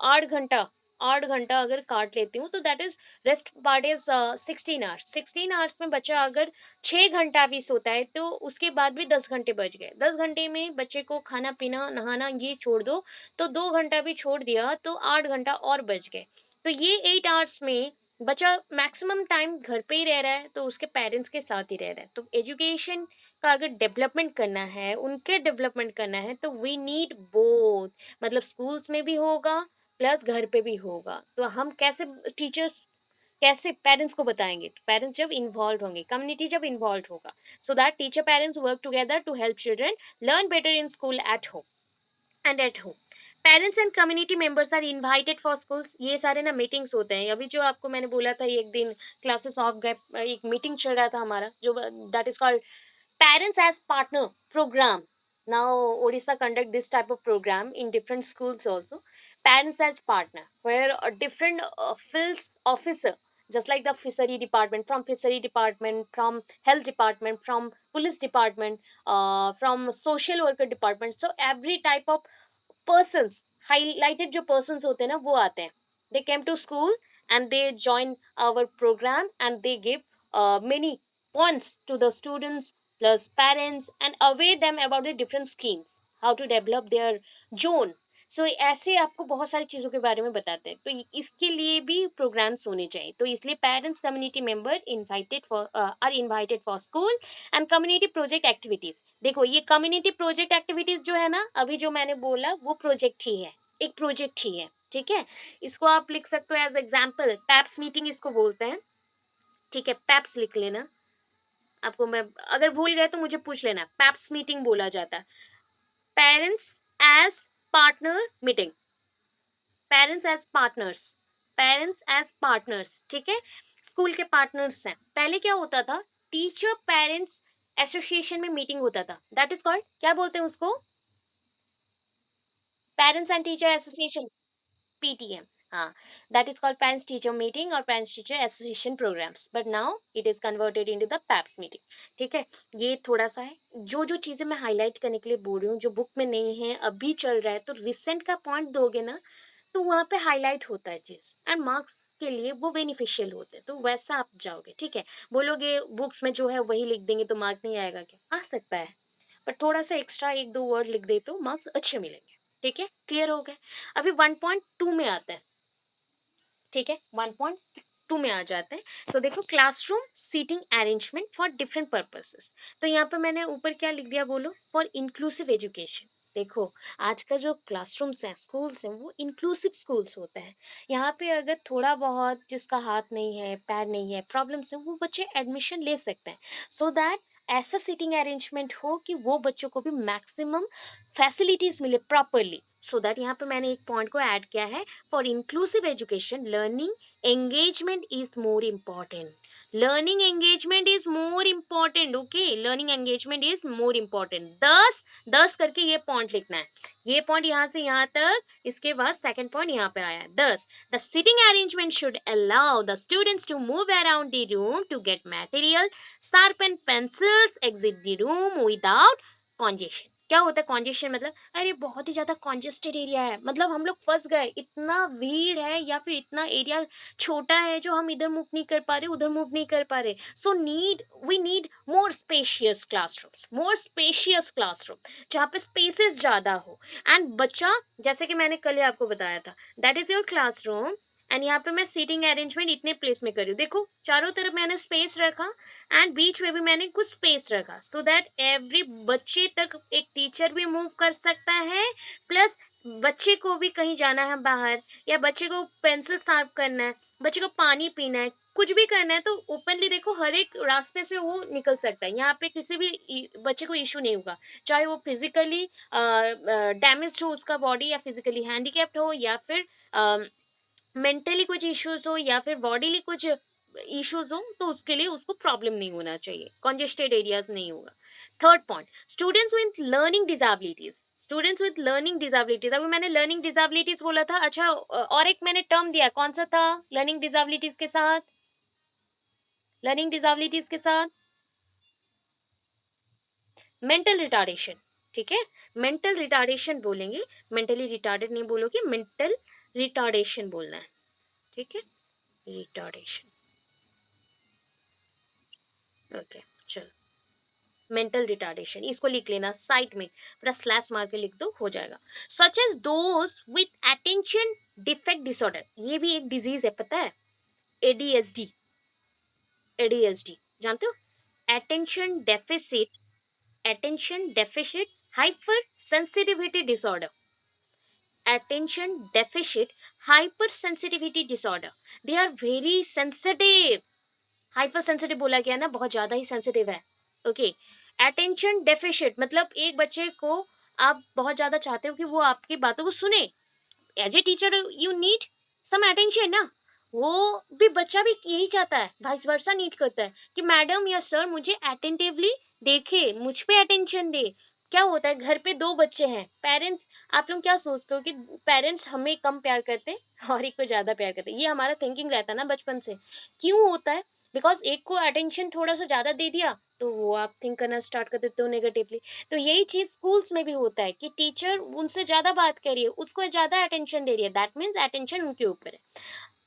8 घंटा 8 घंटा अगर काट लेती हूँ तो that is rest part is 16 hours. 16 hours में बच्चा अगर 6 घंटा भी सोता है तो उसके बाद भी 10 घंटे बच गए। 10 घंटे में बच्चे को खाना पीना नहाना ये छोड़ दो, तो 2 घंटा भी छोड़ दिया तो 8 घंटा और बच गए। तो ये 8 आवर्स में बच्चा मैक्सिमम टाइम घर पे ही रह रहा है, तो उसके पेरेंट्स के साथ ही रह रहा है। तो एजुकेशन का अगर डेवलपमेंट करना है, उनके डेवलपमेंट करना है, तो वी नीड बोथ, मतलब स्कूल्स में भी होगा प्लस घर पे भी होगा। तो हम कैसे टीचर्स, कैसे पेरेंट्स को बताएंगे, पेरेंट्स जब इन्वॉल्व होंगे, कम्युनिटी जब इन्वॉल्व होगा, so that teacher parents work together to help children learn better in school at home and at home. Parents and community members are invited for schools, ये सारे ना meetings होते हैं। अभी जो आपको मैंने बोला था एक दिन क्लासेस ऑफ गए, एक मीटिंग चल रहा था हमारा जो that is called parents as partner program. Now Odisha conduct this type of program in different schools also. Parents as partner, where a different fields officer, just like the fishery department, from fishery department, from health department, from police department, from social worker department, so every type of persons, highlighted जो persons होते हैं ना वो आते हैं। They came to school and they join our program and they give many points to the students plus parents and aware them about the different schemes, how to develop their zone. So ऐसे आपको बहुत सारी चीज़ों के बारे में बताते हैं। तो इसके लिए भी प्रोग्राम्स होने चाहिए। तो इसलिए parents community member invited for are invited for school and community project activities. देखो ये कम्युनिटी प्रोजेक्ट एक्टिविटीज जो है ना, अभी जो मैंने बोला वो प्रोजेक्ट ही है, एक प्रोजेक्ट ही है, ठीक है। इसको आप लिख सकते हो एज एग्जाम्पल, पैप्स मीटिंग इसको बोलते हैं, ठीक है। पैप्स लिख लेना, आपको मैं अगर भूल गए तो मुझे पूछ लेना। पैप्स मीटिंग बोला जाता है, parents as partner meeting, parents as partners, parents as partners, ठीक है। स्कूल के पार्टनर्स हैं। पहले क्या होता था, टीचर पेरेंट्स एसोसिएशन में मीटिंग होता था, दैट इज कॉल्ड, क्या बोलते हैं उसको, parents and teacher association, PTM. हाँ, that is called parents teacher meeting और parents teacher association programmes, but now it is converted into the paps meeting. ठीक है, ये थोड़ा सा है। जो जो चीजें मैं हाईलाइट करने के लिए बोल रही हूँ, जो बुक में नहीं है, अभी चल रहा है, तो रिसेंट का पॉइंट दोगे ना, तो वहाँ पे हाईलाइट होता है चीज, एंड मार्क्स के लिए वो बेनिफिशियल होते हैं, तो वैसा आप जाओगे। ठीक है, बोलोगे बुक्स में जो है वही लिख देंगे तो मार्क नहीं आएगा, क्या आ सकता है, पर थोड़ा सा एक्स्ट्रा एक दो वर्ड लिख दे तो मार्क्स अच्छे मिलेंगे। ठीक है, क्लियर हो गए। अभी 1.2 में आता है। ठीक है, 1.2 में आ जाते हैं। तो देखो, classroom seating arrangement for different purposes. तो यहाँ पे मैंने ऊपर क्या लिख दिया, बोलो, फॉर इंक्लूसिव एजुकेशन। देखो, आज का जो क्लासरूम्स हैं, स्कूल्स हैं, वो इंक्लूसिव स्कूल्स होते हैं। यहाँ पे अगर थोड़ा बहुत जिसका हाथ नहीं है, पैर नहीं है, प्रॉब्लम्स है, वो बच्चे एडमिशन ले सकते हैं, सो दैट ऐसा सीटिंग अरेंजमेंट हो कि वो बच्चों को भी मैक्सिमम फैसिलिटीज मिले प्रॉपरली। सो दैट यहाँ पे मैंने एक पॉइंट को ऐड किया है, for inclusive education learning engagement is more important, learning engagement is more important, okay, learning engagement is more important। 10 करके ये पॉइंट लिखना है, ये पॉइंट यहाँ से यहाँ तक, इसके बाद सेकंड पॉइंट यहाँ पे आया है 10। The sitting arrangement should allow the students to move around the room to get material, sharpen pencils, exit the room without congestion. क्या होता है कॉन्जेशन, मतलब अरे बहुत ही ज्यादा कॉन्जेस्टेड एरिया है, मतलब हम लोग फंस गए, इतना भीड़ है, या फिर इतना एरिया छोटा है जो हम इधर मूव नहीं कर पा रहे, उधर मूव नहीं कर पा रहे। So we need more spacious classrooms, more spacious classroom, जहाँ पे स्पेसेस ज्यादा हो। एंड बच्चा, जैसे कि मैंने कल ही आपको बताया था, that is your classroom, and यहाँ पे मैं सीटिंग अरेंजमेंट इतने प्लेस में कर रही हूँ। देखो, चारों तरफ मैंने स्पेस रखा, एंड बीच में भी मैंने कुछ स्पेस रखा, सो दैट एवरी बच्चे तक एक टीचर भी मूव कर सकता है, प्लस बच्चे को भी कहीं जाना है बाहर, या बच्चे को पेंसिल साफ करना है, बच्चे को पानी पीना है, कुछ भी करना है, तो ओपनली देखो हर एक रास्ते से वो निकल सकता है। यहाँ पे किसी भी बच्चे को इशू नहीं होगा, चाहे वो फिजिकली डैमेज हो उसका बॉडी, या फिजिकली हैंडीकैप्ड हो, या फिर मेंटली कुछ इश्यूज हो, या फिर बॉडीली कुछ इश्यूज हो, तो उसके लिए उसको प्रॉब्लम नहीं होना चाहिए, कॉन्जेस्टेड एरियाज नहीं होगा। Third point, students with learning disabilities. Students with learning disabilities, अभी मैंने लर्निंग डिसेबिलिटीज बोला था, अच्छा, और एक मैंने टर्म दिया, कौन सा था लर्निंग डिसेबिलिटीज के साथ? लर्निंग डिसेबिलिटीज के साथ मेंटल रिटार्डेशन। ठीक है, मेंटल रिटार्डेशन बोलेंगे, मेंटली रिटार्डेड नहीं बोलोगे, मेंटल रिटार्डेशन बोलना है। ठीक है, रिटार्डेशन, ओके, चलो, मेंटल रिटार्डेशन, इसको लिख लेना साइड में, पूरा स्लैश मार के लिख दो, हो जाएगा। Such as those with attention defect disorder, ये भी एक डिजीज है, पता है, एडीएसडी। एडीएसडी जानते हो? Attention deficit, attention deficit hyper sensitivity disorder, attention deficit hyper sensitivity disorder, they are very sensitive. Hyper sensitive बोला गया ना, बहुत ज्यादा ही सेंसिटिव है। ओके, अटेंशन डेफिशिट मतलब एक बच्चे को आप बहुत ज्यादा चाहते हो कि वो आपकी बातों को सुने, as a teacher you need some attention ना, वो भी बच्चा भी यही चाहता है, वाइस वर्सा नीड करता है कि मैडम या सर मुझे अटेंटिवली देखे, मुझ पे अटेंशन दे। क्या होता है, घर पे दो बच्चे हैं, पेरेंट्स, आप लोग क्या सोचते हो कि पेरेंट्स हमें कम प्यार करते हैं और एक को ज्यादा प्यार करते हैं, ये हमारा थिंकिंग रहता है ना बचपन से। क्यों होता है? बिकॉज एक को अटेंशन थोड़ा सा ज्यादा दे दिया, तो वो आप थिंक करना स्टार्ट कर देते हो नेगेटिवली। तो यही चीज स्कूल्स में भी होता है कि टीचर उनसे ज्यादा बात कर रही है, उसको ज्यादा अटेंशन दे रही है, दैट मीन्स अटेंशन उनके ऊपर है।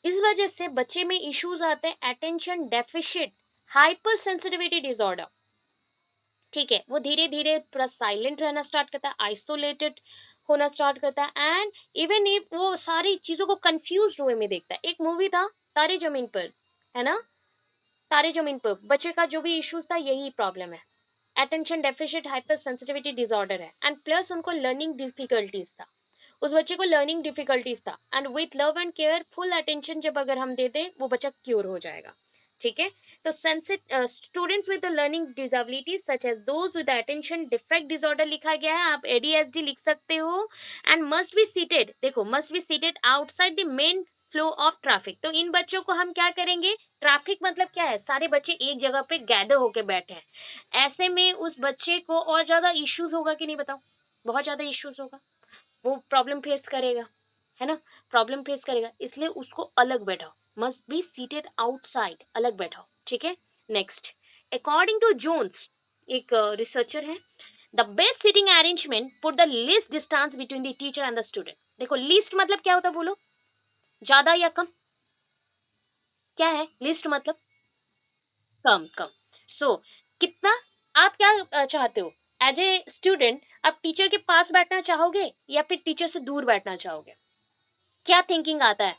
इस वजह से बच्चे में इश्यूज आते हैं, attention deficit hyper sensitivity disorder. ठीक है, वो धीरे धीरे पूरा साइलेंट रहना स्टार्ट करता है, आइसोलेटेड होना स्टार्ट करता है, एंड इवन इफ वो सारी चीजों को कंफ्यूज वे में देखता है। एक मूवी था तारे जमीन पर, है ना, तारे जमीन पर बच्चे का जो भी इश्यूज था, यही प्रॉब्लम है, attention deficit hyper sensitivity disorder है, एंड प्लस उनको लर्निंग डिफिकल्टीज था, उस बच्चे को लर्निंग डिफिकल्टीज था, and with love and care full attention जब अगर हम दे दें, वो बच्चा क्योर हो जाएगा। ठीक है, तो students with learning disabilities such as those with attention defect disorder लिखा गया है, आप एडीएसडी लिख सकते हो, एंड मस्ट बी सीटेड, देखो must be seated outside the main flow of traffic. तो इन बच्चों को हम क्या करेंगे, ट्रैफिक मतलब क्या है, सारे बच्चे एक जगह पे गैदर होके बैठे हैं, ऐसे में उस बच्चे को और ज्यादा इश्यूज होगा कि नहीं बताओ, बहुत ज्यादा इश्यूज होगा, वो प्रॉब्लम फेस करेगा। है ना, प्रॉब्लम फेस करेगा, इसलिए उसको अलग बैठाओ, मस्ट बी सीटेड आउटसाइड, अलग बैठाओ, ठीक है। नेक्स्ट, अकॉर्डिंग टू जोन्स, एक रिसर्चर है, the best seating arrangement put the least distance between the teacher and the student. देखो लीस्ट मतलब क्या होता है, बोलो, ज्यादा या कम, क्या है लिस्ट मतलब, कम कम। सो कितना, आप क्या चाहते हो एज ए स्टूडेंट, आप टीचर के पास बैठना चाहोगे या फिर टीचर से दूर बैठना चाहोगे, क्या थिंकिंग आता है,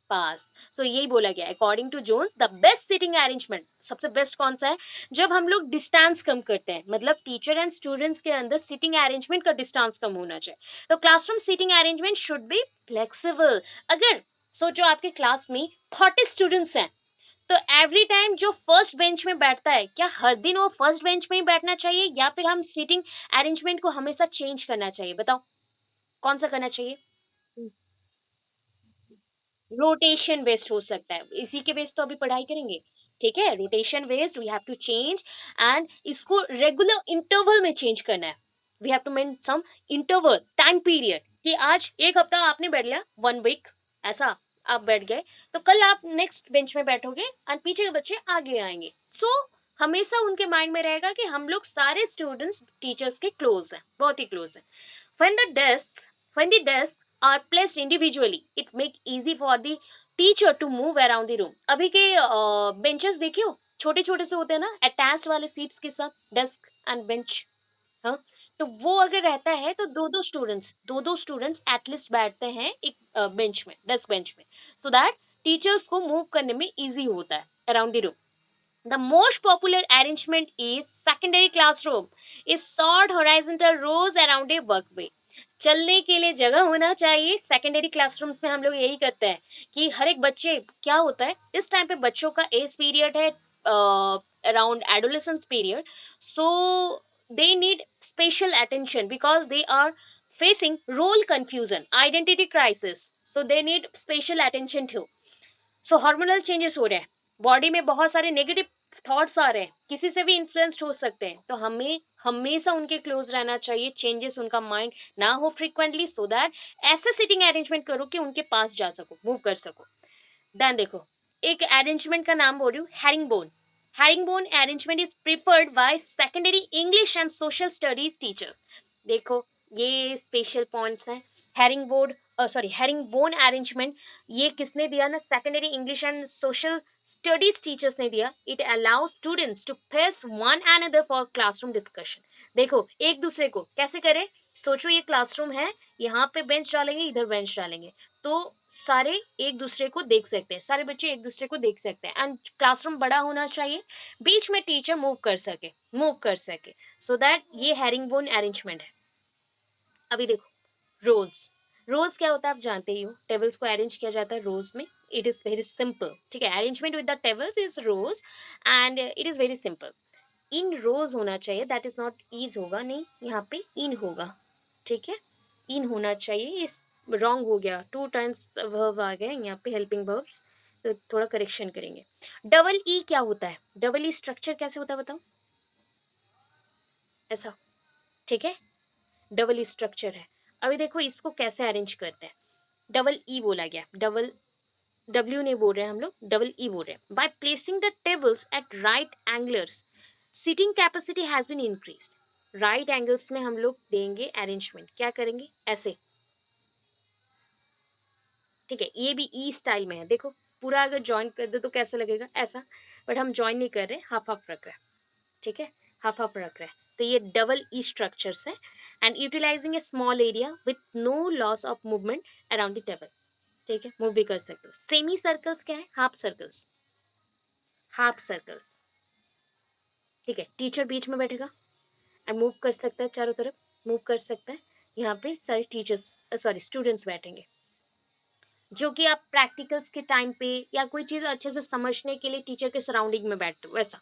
पास। सो यही बोला गया, according to zones the best seating arrangement, सबसे बेस्ट कौन सा है, जब हम लोग डिस्टेंस कम करते हैं, मतलब टीचर एंड स्टूडेंट्स के अंदर सीटिंग अरेंजमेंट का डिस्टेंस कम होना चाहिए। तो classroom seating arrangement should be flexible. अगर सोचो आपके क्लास में 40 स्टूडेंट्स हैं, तो एवरी टाइम जो फर्स्ट बेंच में बैठता है, क्या हर दिन वो फर्स्ट बेंच में ही बैठना चाहिए या फिर हम सीटिंग अरेंजमेंट को हमेशा चेंज करना चाहिए, बताओ कौन सा करना चाहिए। रोटेशन बेस्ड हो सकता है, इसी के बेस्ड तो अभी पढ़ाई करेंगे, ठीक है, rotation based we have to change, and इसको रेगुलर इंटरवल में चेंज करना है। We have to main some interval time period, कि आज एक हफ्ता आपने बैठ लिया, 1 वीक ऐसा आप बैठ गए, तो कल आप नेक्स्ट बेंच में बैठोगे और पीछे के बच्चे आगे आएंगे। सो हमेशा उनके माइंड में रहेगा कि हम लोग सारे स्टूडेंट्स टीचर्स के क्लोज हैं, बहुत ही क्लोज हैं। When the desks, when the desks are placed individually, it make easy for the teacher to move around the room. अभी के बेंचेस देखियो, छोटे छोटे से होते हैं ना, अटैच्ड वाले सीट्स के साथ, डेस्क एंड बेंच, हाँ, तो वो अगर रहता है तो दो दो स्टूडेंट्स एटलीस्ट बैठते हैं एक बेंच में, डेस्क बेंच में, सो दैट टीचर्स को मूव करने में इजी होता है around the room. The most popular arrangement is secondary classroom. Is short horizontal rows around a workway. चलने के लिए जगह होना चाहिए। सेकेंडरी क्लासरूम्स में हम लोग यही करते हैं कि हर एक बच्चे, क्या होता है इस टाइम पे बच्चों का एज पीरियड है around adolescence period, so they need special attention because they are facing role confusion, identity crisis, so they need special attention too. So hormonal changes हो रहे हैं, बॉडी में बहुत सारे नेगेटिव थॉट्स आ रहे हैं, किसी से भी इन्फ्लुएंस्ड हो सकते हैं, तो हमें हमेशा उनके क्लोज रहना चाहिए, चेंजेस उनका माइंड ना हो फ्रीक्वेंटली, सो दैट ऐसे सिटिंग अरेंजमेंट करो कि उनके पास जा सको, मूव कर सको। देन देखो, एक अरेंजमेंट का नाम बोल रही हूँ, herring bone. Herring bone arrangement is preferred by secondary English and social studies teachers. देखो ये स्पेशल पॉइंट्स हैं। Herring board, sorry, herring bone arrangement ये किसने दिया ना, secondary English and social studies teachers ने दिया। It allow students to face one another for classroom discussion. देखो एक दूसरे को कैसे करें, सोचो ये क्लासरूम है, यहाँ पे बेंच डालेंगे, इधर बेंच डालेंगे, तो सारे एक दूसरे को देख सकते हैं, सारे बच्चे एक दूसरे को देख सकते हैं, एंड क्लासरूम बड़ा होना चाहिए, बीच में टीचर मूव कर सके, सो दैट ये हैरिंग बोन अरेंजमेंट है। अभी देखो रोज, रोज क्या होता है आप जानते ही हो, टेबल्स को अरेंज किया जाता है रोज में। इट इज वेरी सिंपल, ठीक है, arrangement with the tables is rows and it is very simple. In rows होना चाहिए, दैट इज नॉट ईज होगा, नहीं यहाँ पे इन होगा, ठीक है, इन होना चाहिए, इस रॉन्ग हो गया, 2 टाइम्स वर्ब आ गया यहाँ पे, हेल्पिंग वर्ब्स, तो थोड़ा करेक्शन करेंगे। डबल ई क्या होता है, डबल ई स्ट्रक्चर कैसे होता है बताओ, ऐसा, ठीक है, डबल ई स्ट्रक्चर है। अभी देखो इसको कैसे अरेंज करते हैं, डबल ई बोला गया, डबल डब्ल्यू नहीं बोल रहे हैं हम लोग, डबल ई बोल रहे हैं। By placing the tables at right angles, seating capacity has been increased. Right angles में हम लोग देंगे अरेंजमेंट, क्या करेंगे ऐसे, ठीक है, ये भी ई स्टाइल में है, देखो पूरा अगर ज्वाइन कर दे तो कैसा लगेगा, ऐसा, बट हम ज्वाइन नहीं कर रहे, हाफ हाफ रख रहे हैं, ठीक है, हाफ हाफ रख रहे हैं, तो ये डबल ई स्ट्रक्चर्स है, and utilising a small area with no loss of movement around the table, ठीक है, मूव भी कर सकते हो। सेमी सर्कल्स क्या है, हाफ सर्कल्स, हाफ सर्कल्स, ठीक है, टीचर बीच में बैठेगा एंड मूव कर सकता है, चारों तरफ मूव कर सकता है, यहाँ पे सारे टीचर्स, सॉरी स्टूडेंट्स बैठेंगे, जो कि आप प्रैक्टिकल्स के टाइम पे या कोई चीज़ अच्छे से समझने के लिए टीचर के सराउंडिंग में बैठते हो, वैसा।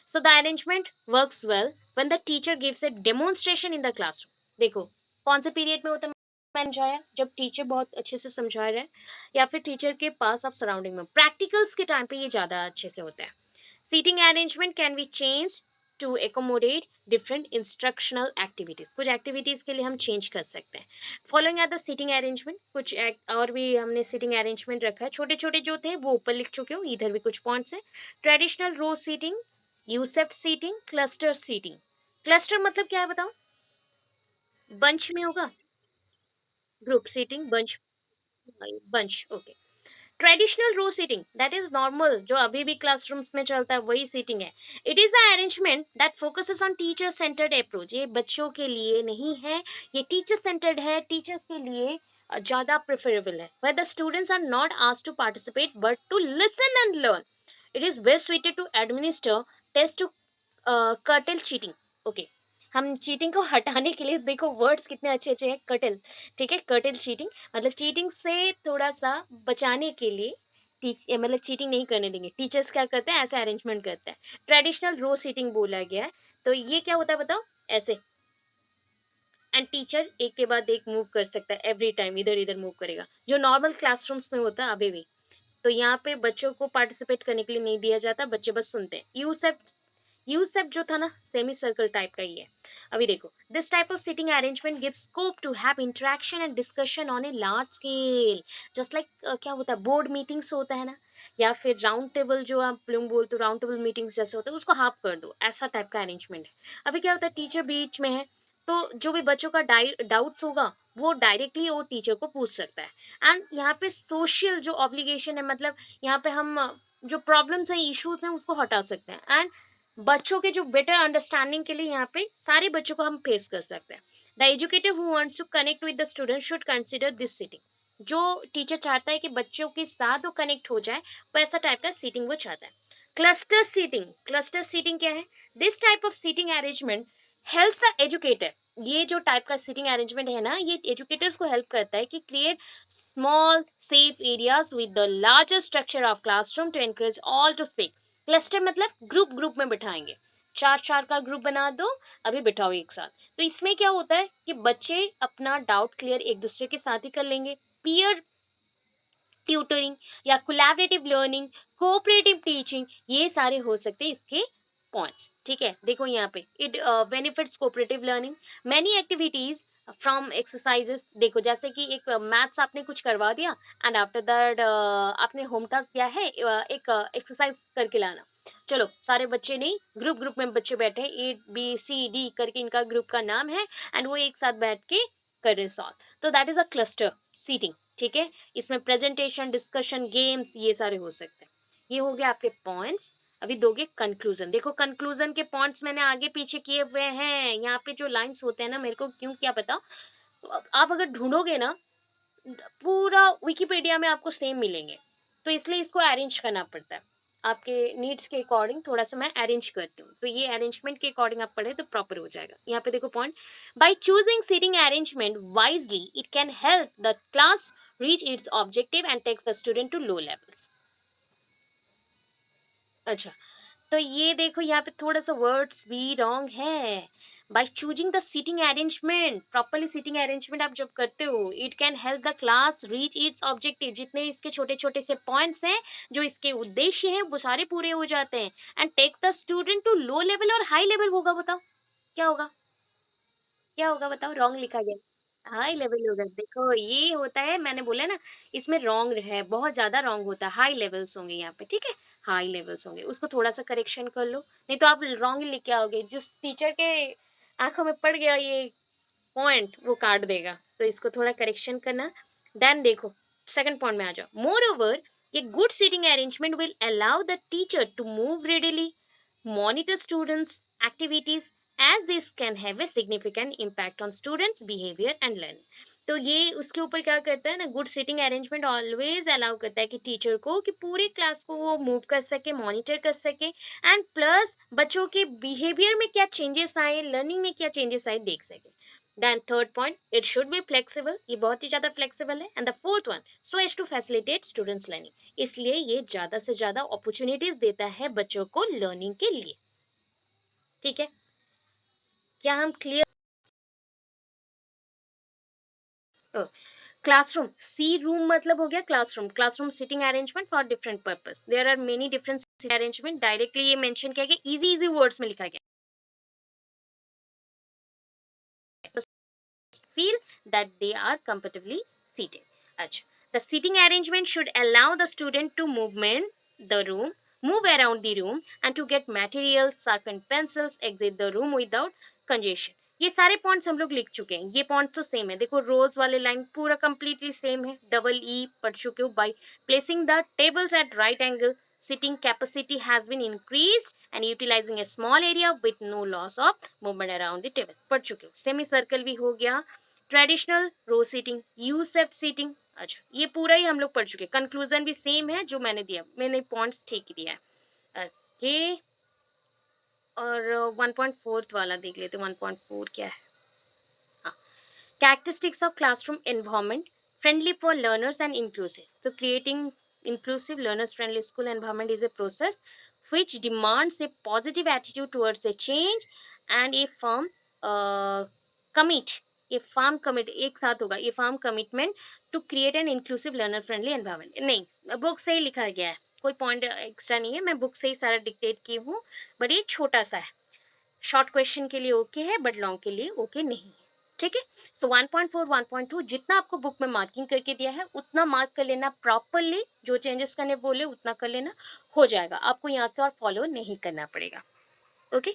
So the arrangement works well when the teacher gives A demonstration in the classroom. देखो कौन से पीरियड में होता है, मैंने समझाया जब टीचर बहुत अच्छे से समझा रहे हैं, या फिर टीचर के पास आप सराउंडिंग में, प्रैक्टिकल्स के टाइम पे ये ज़्यादा अच्छे से होता है। Seating arrangement can be change to accommodate different instructional activities. कुछ एक्टिविटीज के लिए हम चेंज कर सकते हैं. Following are the seating arrangement. कुछ और भी हमने सीटिंग अरेंजमेंट रखा है. छोटे छोटे जो थे वो ऊपर लिख चुके हो. इधर भी कुछ पॉइंट्स हैं. Traditional row seating, U-shaped seating, cluster seating. Cluster मतलब क्या है बताओ? बंच में होगा. Group seating, bunch. Bunch, okay. Traditional row seating that is normal, जो अभी भी क्लासरूम्स में चलता है वही सीटिंग है. It is a arrangement that focuses on teacher centred approach. ये बच्चों के लिए नहीं है, ये टीचर सेंटर्ड है. टीचर्स के लिए ज्यादा प्रेफरेबल है. Where the students are not asked to participate but to listen and learn. It is best suited to administer test to curtail cheating. Okay, हम चीटिंग को हटाने के लिए, देखो वर्ड्स कितने अच्छे अच्छे हैं. कर्टेल, ठीक है, कर्टेल चीटिंग मतलब चीटिंग से थोड़ा सा बचाने के लिए. मतलब चीटिंग नहीं करने देंगे. टीचर्स क्या करते हैं, ऐसे अरेंजमेंट करते हैं. ट्रेडिशनल रो सीटिंग बोला गया है. तो ये क्या होता है बताओ? ऐसे. एंड टीचर एक के बाद एक मूव कर सकता है. एवरी टाइम इधर इधर मूव करेगा, जो नॉर्मल क्लासरूम्स में होता है अभी भी. तो यहाँ पे बच्चों को पार्टिसिपेट करने के लिए नहीं दिया जाता, बच्चे बस सुनते हैं. यूसेप जो था ना, सेमी सर्कल टाइप का ही है. अभी देखो, this type of sitting arrangement gives scope to have interaction and discussion on a large scale. Just like क्या होता है, बोर्ड मीटिंग्स होता है ना, या फिर राउंड टेबल जो आप लोग बोलते हो, राउंड टेबल मीटिंग्स जैसे होता है, उसको हाफ कर दो, ऐसा टाइप का अरेंजमेंट है. अभी क्या होता है, टीचर बीच में है, तो जो भी बच्चों का डाउट्स होगा वो डायरेक्टली वो टीचर को पूछ सकता है. एंड यहाँ पे सोशल जो ऑब्लिगेशन है, मतलब यहाँ पे हम जो प्रॉब्लम्स हैं, इश्यूज हैं, उसको हटा सकते हैं. एंड बच्चों के जो बेटर अंडरस्टैंडिंग के लिए यहाँ पे सारे बच्चों को हम फेस कर सकते हैं. The educator who wants to connect with the student should consider this seating. जो टीचर चाहता है कि बच्चों के साथ वो कनेक्ट हो जाए, वैसा टाइप का सीटिंग वो चाहता है. क्लस्टर सीटिंग क्या है? This type of seating arrangement helps the educator. ये जो टाइप का सीटिंग अरेंजमेंट है ना, ये एजुकेटर्स को हेल्प करता है कि create small safe areas with the larger structure of classroom to encourage all to speak. Cluster मतलब ग्रुप ग्रुप में बिठाएंगे. चार चार का ग्रुप बना दो, अभी बिठाओ एक साथ. तो इसमें क्या होता है कि बच्चे अपना डाउट क्लियर एक दूसरे के साथ ही कर लेंगे. पीयर ट्यूटरिंग या कोलैबोरेटिव लर्निंग, कोऑपरेटिव टीचिंग, ये सारे हो सकते हैं इसके पॉइंट्स. ठीक है, देखो यहाँ पे it benefits cooperative learning. Many activities from exercises. देखो जैसे कि एक मैथ्स आपने कुछ करवा दिया, एंड आफ्टर दैट आपने होम टास्क दिया है एक एक्सरसाइज करके लाना. चलो सारे बच्चे नहीं, ग्रुप ग्रुप में बच्चे बैठे हैं, ABCD करके इनका ग्रुप का नाम है, एंड वो एक साथ बैठ के कर रहे सॉल्व. तो that is a cluster seating. ठीक है, इसमें प्रेजेंटेशन, डिस्कशन, गेम्स, ये सारे हो सकते हैं. ये हो गया आपके पॉइंट्स. अभी दोगे कंक्लूजन. देखो कंक्लूजन के पॉइंट्स मैंने आगे पीछे किए हुए हैं. यहाँ पे जो लाइंस होते हैं ना, मेरे को क्यों क्या पता, तो आप अगर ढूंढोगे ना, पूरा विकिपीडिया में आपको सेम मिलेंगे. तो इसलिए इसको अरेंज करना पड़ता है. आपके नीड्स के अकॉर्डिंग थोड़ा सा मैं अरेंज करती हूँ. तो ये अरेंजमेंट के अकॉर्डिंग आप पढ़े तो प्रॉपर हो जाएगा. यहाँ पे देखो point. By choosing seating arrangement wisely it can help the class reach its objective and takes the student to low levels. अच्छा, तो ये देखो यहाँ पे थोड़ा सा वर्ड्स भी रॉन्ग है. By choosing the seating arrangement, properly seating arrangement आप जब करते हो, it can help the class reach its objective. जितने इसके छोटे छोटे से पॉइंट्स हैं, जो इसके उद्देश्य हैं, वो सारे पूरे हो जाते हैं. And take the student to low level और हाई लेवल होगा. बताओ क्या होगा? क्या होगा बताओ? रॉन्ग लिखा गया, हाई लेवल होगा. देखो ये होता है, मैंने बोला ना, इसमें रॉन्ग है, बहुत ज्यादा रॉन्ग होता है. हाई लेवल्स होंगे यहाँ पे. ठीक है, हाई लेवल्स होंगे, उसको थोड़ा सा करेक्शन कर लो, नहीं तो आप रॉन्ग ही लिख के आओगे. जिस टीचर के आंखों में पड़ गया ये पॉइंट, वो काट देगा. तो इसको थोड़ा करेक्शन करना. देन देखो सेकंड पॉइंट में आ जाओ. मोर ओवर, ये good seating arrangement will allow the teacher to move readily, monitor students activities, as this can have a significant impact on students behavior and learning. तो ये उसके ऊपर क्या करता है ना, good sitting arrangement always allow करता है कि टीचर को कि पूरी क्लास को वो मूव कर सके, मॉनिटर कर सके, एंड प्लस बच्चों के बिहेवियर में क्या चेंजेस आए, लर्निंग में क्या चेंजेस आए, देख सके. Then third point, it should be flexible. ये बहुत ही ज्यादा फ्लेक्सिबल है. And the fourth one, so as to facilitate students learning. इसलिए ये ज्यादा से ज्यादा अपॉर्चुनिटीज देता है बच्चों को लर्निंग के लिए. ठीक है, क्या हम क्लियर? क्लासरूम, सी रूम मतलब हो गया classroom. Classroom sitting arrangement for different purpose. There are many different arrangement. Directly ये मेंशन किया गया, इजी इजी वर्ड्स में लिखा गया. feel that they are comfortably seated. अच्छा, the sitting arrangement should allow the student to move around the room and to get materials, sharpen pencils, exit the room without congestion. ये सारे points हम लोग लिख चुके हैं, ये पॉइंट्स तो सेम है, देखो रोज वाले लाइन पूरा कंप्लीटली सेम है, डबल ई पढ़ चुके हो. By placing the tables at right angle, sitting capacity has been increased and utilizing a small area with no loss of movement around the table. पढ़ चुके हो. सेमी सर्कल भी हो गया. Traditional row seating, U shaped seating. अच्छा, ये पूरा ही हम लोग पढ़ चुके हैं. कंक्लूजन भी सेम है जो मैंने दिया, मैंने पॉइंट्स ठीक दिया है. ओके, और 1.4 वाला देख लेते. 1.4 क्या है? हाँ, characteristics of classroom environment, friendly for learners and inclusive. So creating inclusive learners friendly school environment is a process which demands a positive attitude towards the change and a firm commit एक साथ होगा, a firm commitment to create an inclusive learner friendly environment. नहीं, book से ही लिखा गया है, कोई point extra नहीं है, मैं बुक से ही सारा डिक्टेट की हूँ, बट ये छोटा सा है. शॉर्ट क्वेश्चन के लिए ओके है, बट लॉन्ग के लिए ओके नहीं है. ठीक है. सो 1.4 1.2 जितना आपको बुक में मार्किंग करके दिया है उतना मार्क कर लेना प्रॉपरली, जो चेंजेस करने बोले उतना कर लेना, हो जाएगा. आपको यहाँ से और फॉलो नहीं करना पड़ेगा. ओके.